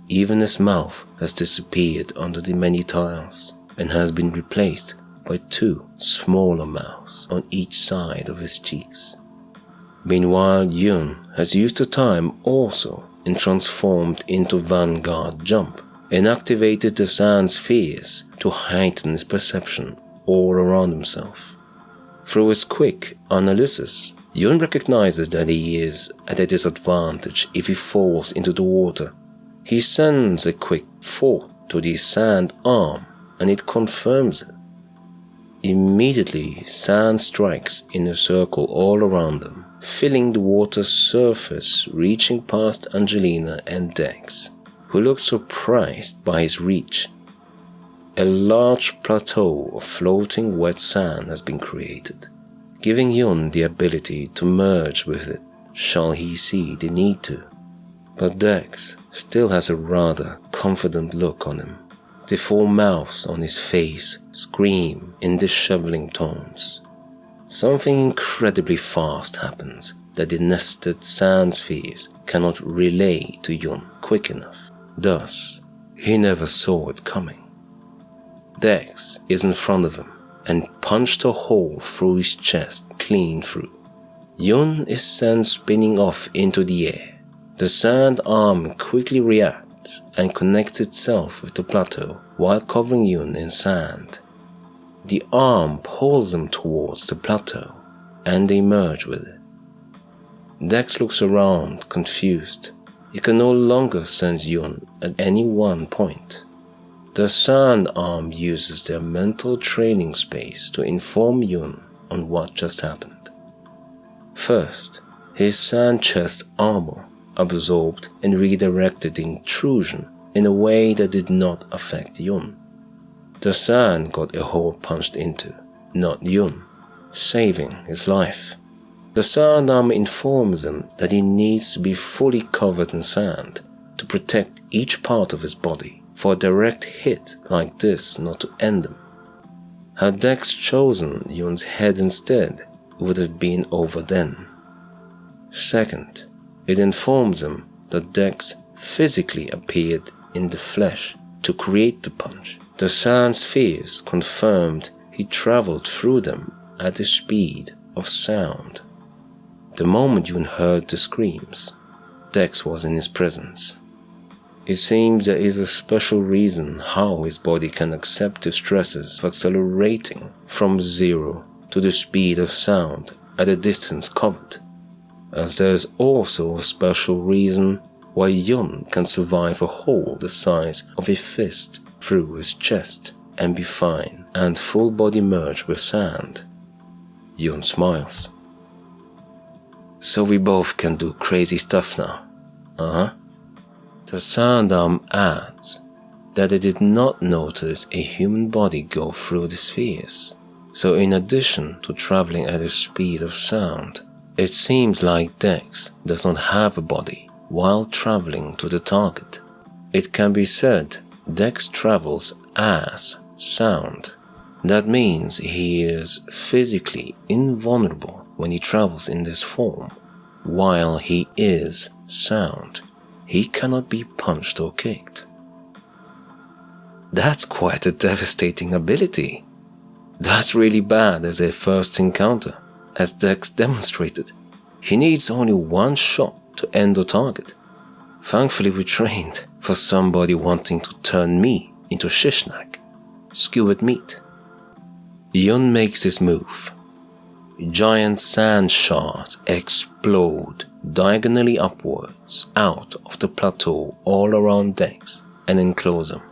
Even his mouth has disappeared under the many tiles and has been replaced by two smaller mouths on each side of his cheeks. Meanwhile, Yun has used the time also and transformed into Vanguard Jump and activated the sand spheres to heighten his perception all around himself. Through his quick analysis, Yun recognizes that he is at a disadvantage if he falls into the water. He sends a quick thought to the sand arm and it confirms it. Immediately, sand strikes in a circle all around them, filling the water's surface, reaching past Angelina and Dex, who look surprised by his reach. A large plateau of floating wet sand has been created, giving Yun the ability to merge with it, shall he see the need to. But Dex still has a rather confident look on him. The four mouths on his face scream in disheveling tones. Something incredibly fast happens that the nested sand spheres cannot relay to Yun quick enough. Thus, he never saw it coming. Dex is in front of him and punched a hole through his chest clean through. Yun is sent spinning off into the air. The sand arm quickly reacts and connects itself with the plateau while covering Yun in sand. The arm pulls him towards the plateau and they merge with it. Dex looks around, confused. He can no longer sense Yun at any one point. The sand arm uses their mental training space to inform Yun on what just happened. First, his sand chest armor absorbed and redirected the intrusion in a way that did not affect Yun. The sand got a hole punched into, not Yun, saving his life. The sand armor informs him that he needs to be fully covered in sand to protect each part of his body for a direct hit like this not to end him. Had Dex chosen Yun's head instead, it would have been over then. Second, it informs him that Dex physically appeared in the flesh to create the punch. The sand spheres confirmed he traveled through them at the speed of sound. The moment Yun heard the screams, Dex was in his presence. It seems there is a special reason how his body can accept the stresses of accelerating from 0 to the speed of sound at a distance covered, as there is also a special reason why Yun can survive a hole the size of a fist through his chest and be fine and full body merge with sand. Yun smiles. So we both can do crazy stuff now, uh-huh. The sand arm adds that it did not notice a human body go through the spheres, so in addition to traveling at the speed of sound, it seems like Dex does not have a body while traveling to the target. It can be said Dex travels as sound. That means he is physically invulnerable when he travels in this form. While he is sound, he cannot be punched or kicked. That's quite a devastating ability. That's really bad as a first encounter, as Dex demonstrated. He needs only one shot to end the target. Thankfully we trained for somebody wanting to turn me into shishnak, skewered meat. Yun makes his move. Giant sand shards explode diagonally upwards out of the plateau all around Dex and enclose him.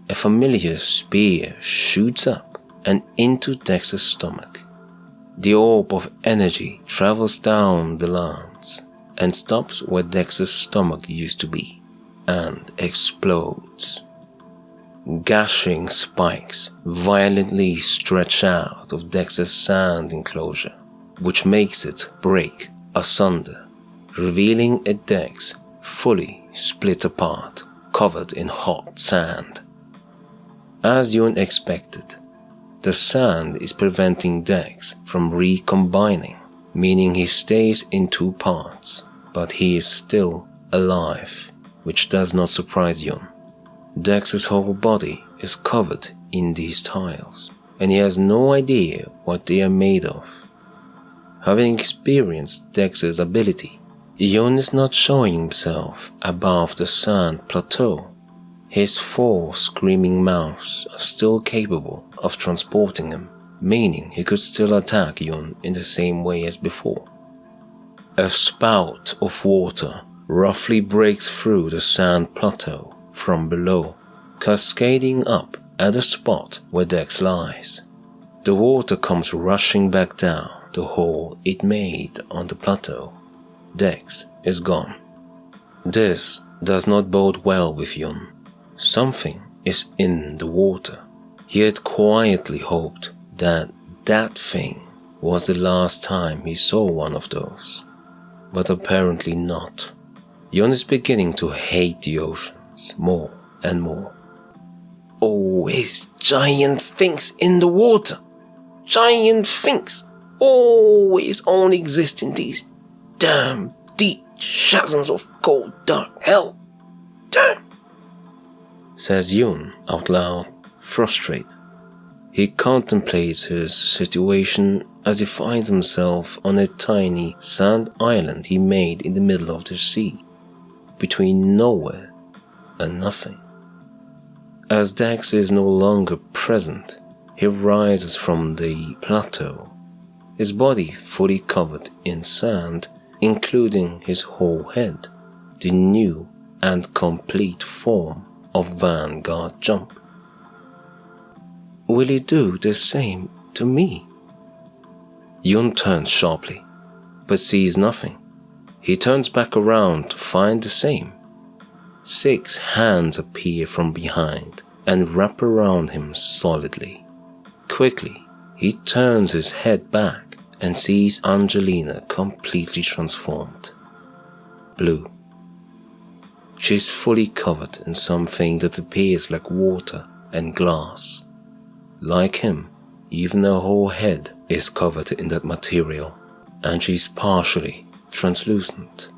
A familiar spear shoots up and into Dex's stomach. The orb of energy travels down the lance and stops where Dex's stomach used to be and explodes. Gashing spikes violently stretch out of Dex's sand enclosure, which makes it break asunder, revealing a Dex fully split apart, covered in hot sand. As Yun expected, the sand is preventing Dex from recombining, meaning he stays in two parts, but he is still alive, which does not surprise Yun. Dex's whole body is covered in these tiles, and he has no idea what they are made of. Having experienced Dex's ability, Yun is not showing himself above the sand plateau. His 4 screaming mouths are still capable of transporting him, meaning he could still attack Yun in the same way as before. A spout of water roughly breaks through the sand plateau from below, cascading up at the spot where Dex lies. The water comes rushing back down the hole it made on the plateau. Dex is gone. This does not bode well with Yun. Something is in the water. He had quietly hoped that that thing was the last time he saw one of those, but apparently not. Yun is beginning to hate the oceans more and more. Always giant things in the water. Giant things always only exist in these damn deep chasms of cold dark hell. Damn! Says Yun out loud, frustrated. He contemplates his situation as he finds himself on a tiny sand island he made in the middle of the sea, between nowhere and nothing. As Dex is no longer present, he rises from the plateau, his body fully covered in sand, including his whole head, the new and complete form of Vanguard Jump. Will he do the same to me? Yun turns sharply, but sees nothing. He turns back around to find the same. 6 hands appear from behind and wrap around him solidly. Quickly, he turns his head back and sees Angelina completely transformed. Blue. She's fully covered in something that appears like water and glass. Like him, even her whole head is covered in that material, and she's partially translucent.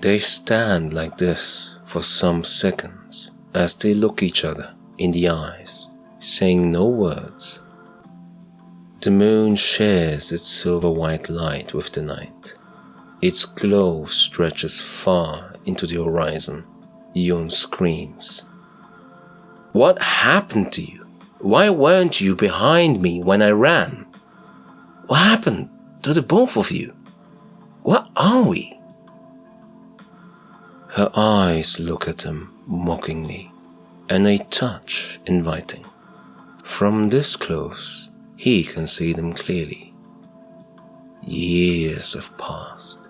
They stand like this for some seconds as they look each other in the eyes, saying no words. The moon shares its silver-white light with the night. Its glow stretches far into the horizon. Yun screams. What happened to you? Why weren't you behind me when I ran? What happened to the both of you? What are we? Her eyes look at him mockingly, and a touch inviting. From this close, he can see them clearly. Years have passed.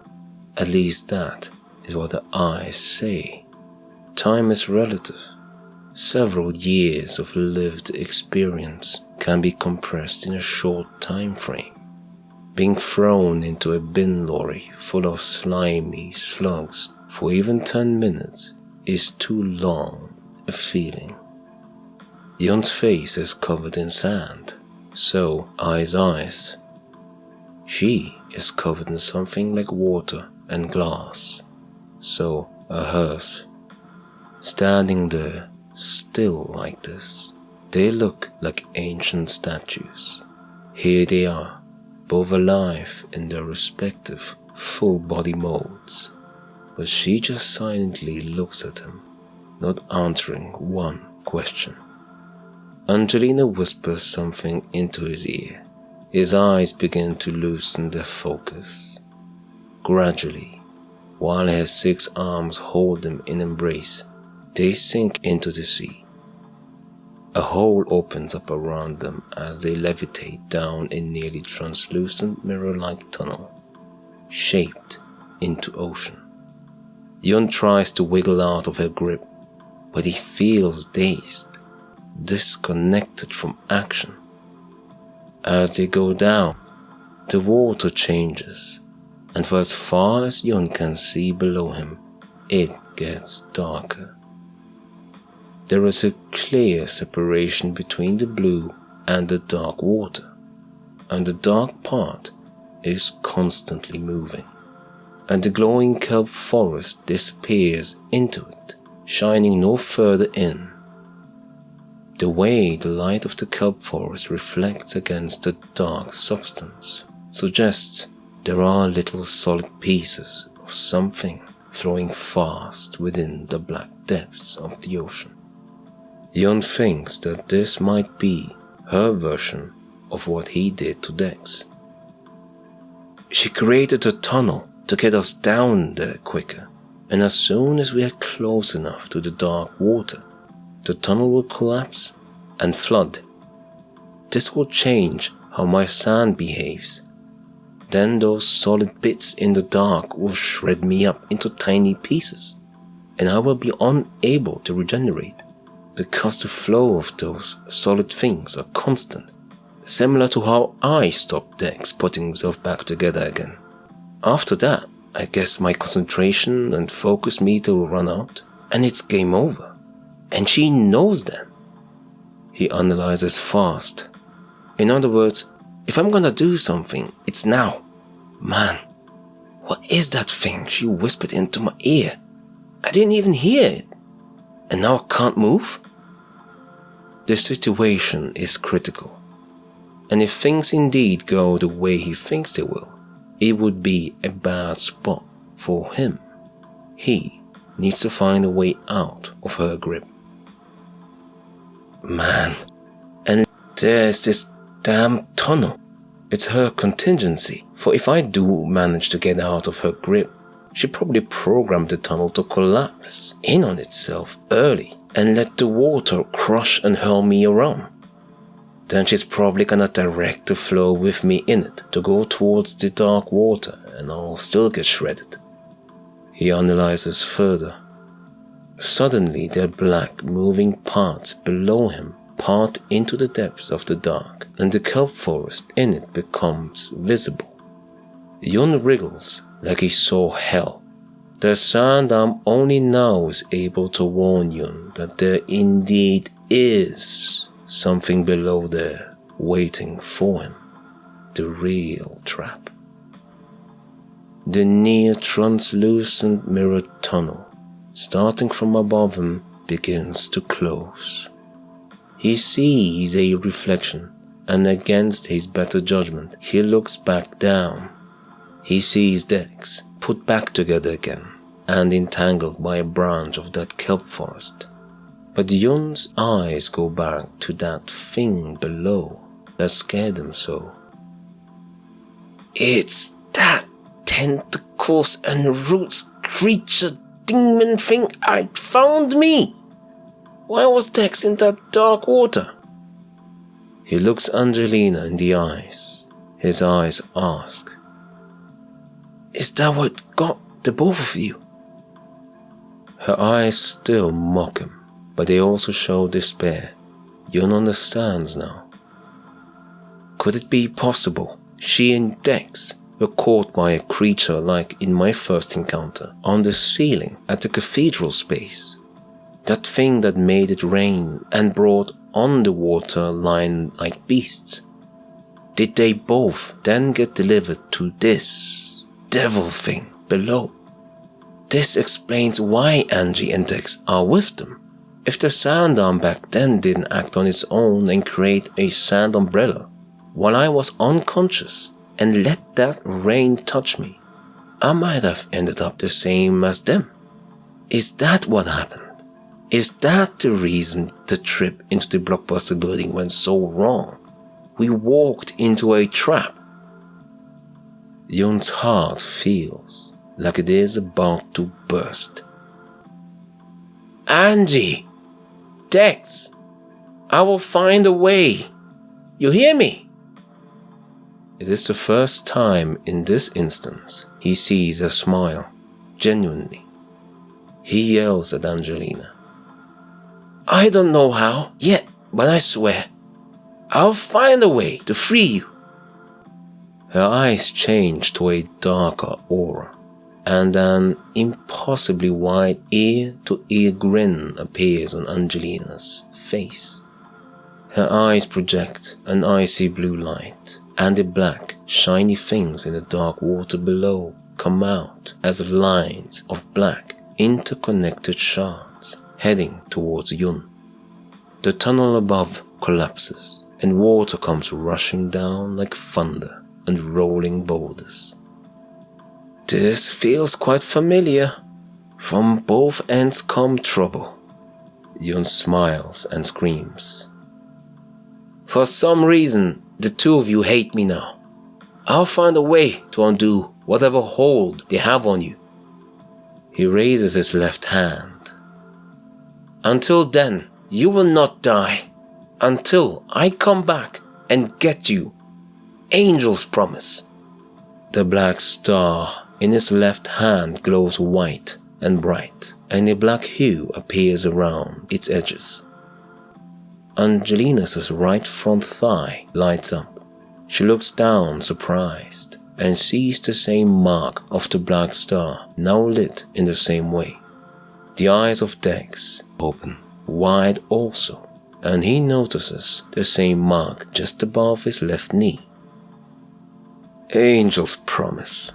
At least that is what the eyes say. Time is relative. Several years of lived experience can be compressed in a short time frame. Being thrown into a bin lorry full of slimy slugs for even 10 minutes is too long a feeling. Yun's face is covered in sand, so are his eyes. She is covered in something like water and glass, so are hers. Standing there, still like this, they look like ancient statues. Here they are, both alive in their respective full-body modes, but she just silently looks at him, not answering one question. Angelina whispers something into his ear. His eyes begin to loosen their focus. Gradually, while her 6 arms hold him in embrace, they sink into the sea. A hole opens up around them as they levitate down a nearly translucent mirror-like tunnel, shaped into ocean. Yun tries to wiggle out of her grip, but he feels dazed, disconnected from action. As they go down, the water changes, and for as far as Yun can see below him, it gets darker. There is a clear separation between the blue and the dark water, and the dark part is constantly moving, and the glowing kelp forest disappears into it, shining no further in. The way the light of the kelp forest reflects against the dark substance suggests there are little solid pieces of something flowing fast within the black depths of the ocean. Yun thinks that this might be her version of what he did to Dex. She created a tunnel to get us down there quicker, and as soon as we are close enough to the dark water, the tunnel will collapse and flood. this will change how my sand behaves. Then those solid bits in the dark will shred me up into tiny pieces, and I will be unable to regenerate, because the flow of those solid things are constant, similar to how I stopped Dex putting himself back together again. After that, I guess my concentration and focus meter will run out, and it's game over. And she knows that. He analyzes fast. In other words, if I'm gonna do something, it's now. Man, what is that thing she whispered into my ear? I didn't even hear it. And now I can't move? The situation is critical. And if things indeed go the way he thinks they will, it would be a bad spot for him. He needs to find a way out of her grip. Man, and there's this damn tunnel. It's her contingency, for if I do manage to get out of her grip, she probably programmed the tunnel to collapse in on itself early and let the water crush and hurl me around. Then she's probably gonna direct the flow with me in it to go towards the dark water, and I'll still get shredded. He analyzes further. Suddenly there are black moving parts below him part into the depths of the dark, and the kelp forest in it becomes visible. Yun wriggles like he saw hell. The sand arm only now is able to warn Yun that there indeed is something below there waiting for him. The real trap. The near translucent mirrored tunnel, starting from above him, begins to close. He sees a reflection, and against his better judgment, he looks back down. He sees Dex put back together again, and entangled by a branch of that kelp forest. But Yun's eyes go back to that thing below that scared him so. It's that tentacles and roots creature demon thing I found me! Why was Dex in that dark water? He looks Angelina in the eyes. His eyes ask, Is that what got the both of you? Her eyes still mock him, but they also show despair. Yun understands now. Could it be possible she and Dex were caught by a creature like in my first encounter on the ceiling at the cathedral space? That thing that made it rain and brought on the water line like beasts. Did they both then get delivered to this devil thing below? This explains why Angie and Dex are with them. If the sand arm back then didn't act on its own and create a sand umbrella while I was unconscious and let that rain touch me, I might have ended up the same as them. Is that what happened? Is that the reason the trip into the Blockbuster building went so wrong? We walked into a trap. Yun's heart feels like it is about to burst. Angie! Dex! I will find a way. You hear me? It is the first time in this instance he sees a smile, genuinely. He yells at Angelina. I don't know how yet, but I swear, I'll find a way to free you. Her eyes change to a darker aura, and an impossibly wide ear-to-ear grin appears on Angelina's face. Her eyes project an icy blue light, and the black, shiny things in the dark water below come out as lines of black, interconnected shards heading towards Yun. The tunnel above collapses, and water comes rushing down like thunder and rolling boulders. This feels quite familiar. From both ends come trouble. Yun smiles and screams. For some reason, the two of you hate me now. I'll find a way to undo whatever hold they have on you. He raises his left hand. Until then, you will not die. Until I come back and get you. Angel's promise. The black star in his left hand glows white and bright, and a black hue appears around its edges. Angelina's right front thigh lights up. She looks down surprised and sees the same mark of the black star now lit in the same way. The eyes of Dex open wide also, and he notices the same mark just above his left knee. Angel's promise,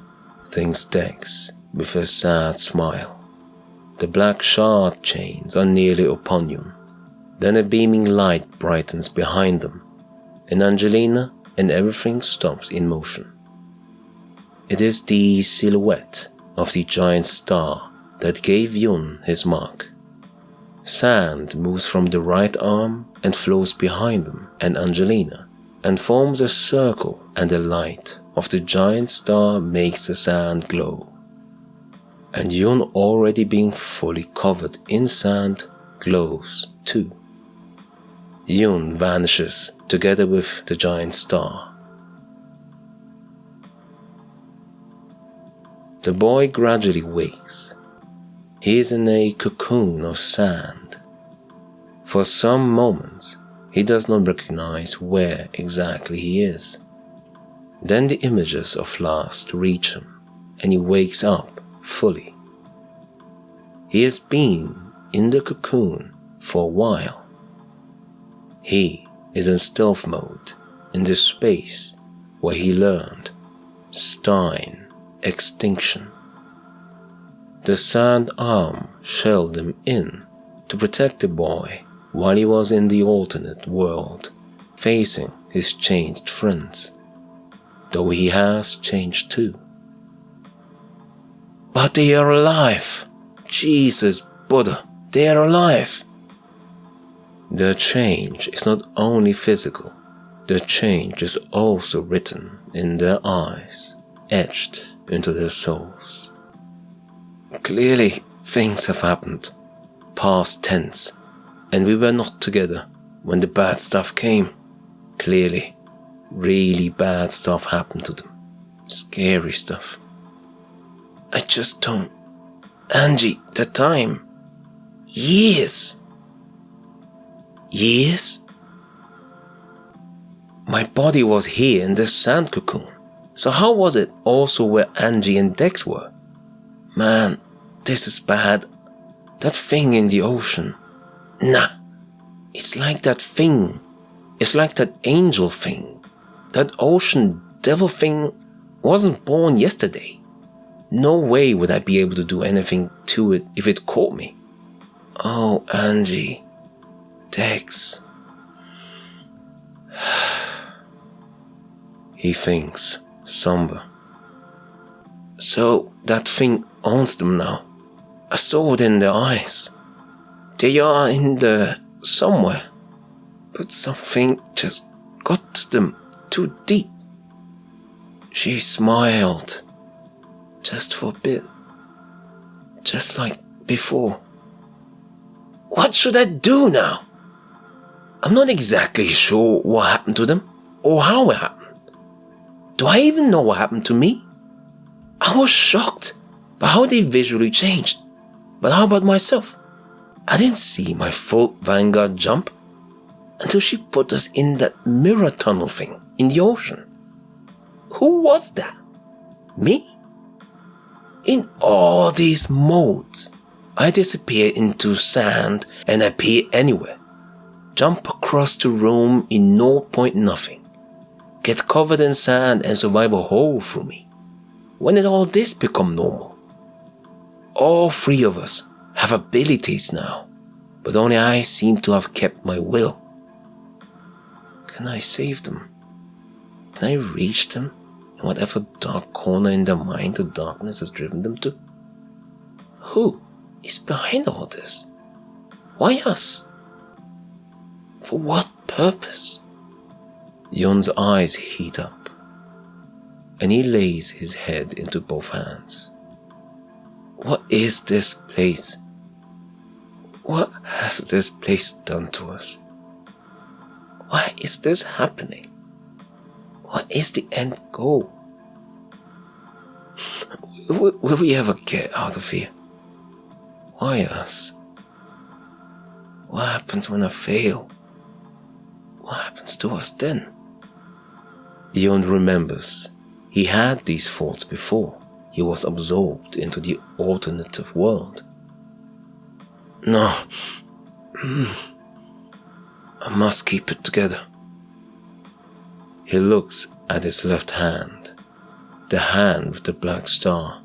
thinks Dex with a sad smile. The black shard chains are nearly upon you. Then a beaming light brightens behind them, and Angelina and everything stops in motion. It is the silhouette of the giant star that gave Yun his mark. Sand moves from the right arm and flows behind them and Angelina, and forms a circle, and the light of the giant star makes the sand glow. And Yun, already being fully covered in sand, glows too. Yun vanishes together with the giant star. The boy gradually wakes. He is in a cocoon of sand. For some moments, he does not recognize where exactly he is. Then the images of last reach him, and he wakes up fully. He has been in the cocoon for a while. He is in stealth mode in the space where he learned Stein extinction. The sand arm shelled him in to protect the boy while he was in the alternate world, facing his changed friends, though he has changed too. But they are alive! Jesus, Buddha, they are alive! The change is not only physical, the change is also written in their eyes, etched into their souls. Clearly, things have happened, past tense, and we were not together when the bad stuff came. Clearly, really bad stuff happened to them. Scary stuff. I just don't... Angie, the time. Years. Years? My body was here in this sand cocoon, so how was it also where Angie and Dex were? Man, this is bad. That thing in the ocean. Nah, it's like that thing. It's like that angel thing. That ocean devil thing wasn't born yesterday. No way would I be able to do anything to it if it caught me. Oh, Angie. Dex. He thinks, somber. So that thing owns them now. I saw it in their eyes. They are in there somewhere. But something just got to them too deep. She smiled. Just for a bit. Just like before. What should I do now? I'm not exactly sure what happened to them, or how it happened. Do I even know what happened to me? I was shocked by how they visually changed. But how about myself? I didn't see my full Vanguard jump until she put us in that mirror tunnel thing in the ocean. Who was that? Me? In all these modes, I disappear into sand and appear anywhere. Jump across the room in no point nothing. Get covered in sand and survive a hole through me. When did all this become normal? All three of us have abilities now, but only I seem to have kept my will. Can I save them? Can I reach them in whatever dark corner in their mind the darkness has driven them to? Who is behind all this? Why us? For what purpose? Yun's eyes heat up, and he lays his head into both hands. What is this place? What has this place done to us? Why is this happening? What is the end goal? Will we ever get out of here? Why us? What happens when I fail? What happens to us then? Yon remembers he had these thoughts before he was absorbed into the alternative world. No, I must keep it together. He looks at his left hand, the hand with the black star.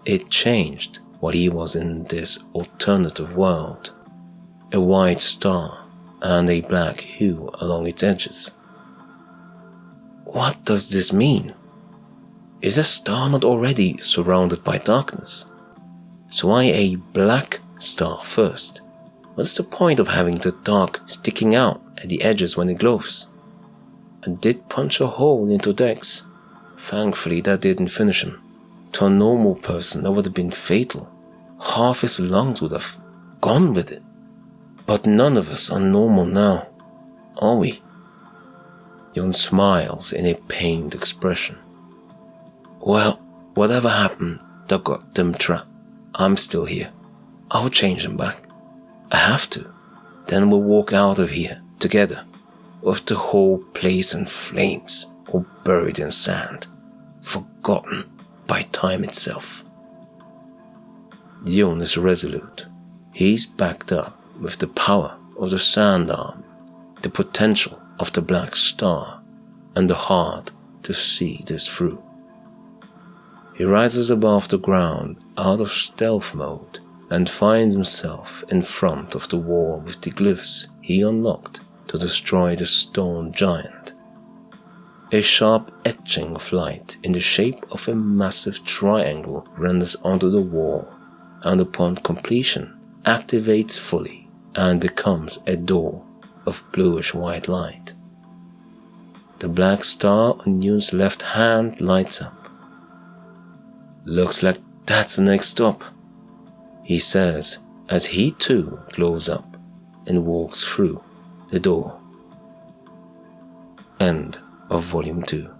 It changed while he was in this alternative world. A white star and a black hue along its edges. What does this mean? Is a star not already surrounded by darkness? So why a black star first? What's the point of having the dark sticking out at the edges when it glows? I did punch a hole into Dex. Thankfully that didn't finish him. To a normal person that would have been fatal. Half his lungs would have gone with it. But none of us are normal now, are we? Yon smiles in a pained expression. Well, whatever happened, the goddamn trap. I'm still here. I'll change them back. I have to. Then we'll walk out of here together, with the whole place in flames or buried in sand, forgotten by time itself. Yon is resolute. He's backed up with the power of the sand arm, the potential of the black star, and the heart to see this through. He rises above the ground out of stealth mode and finds himself in front of the wall with the glyphs he unlocked to destroy the stone giant. A sharp etching of light in the shape of a massive triangle renders onto the wall, and upon completion activates fully and becomes a door of bluish-white light. The black star on Yoon's left hand lights up. Looks like that's the next stop, he says as he too glows up and walks through the door. End of Volume 2.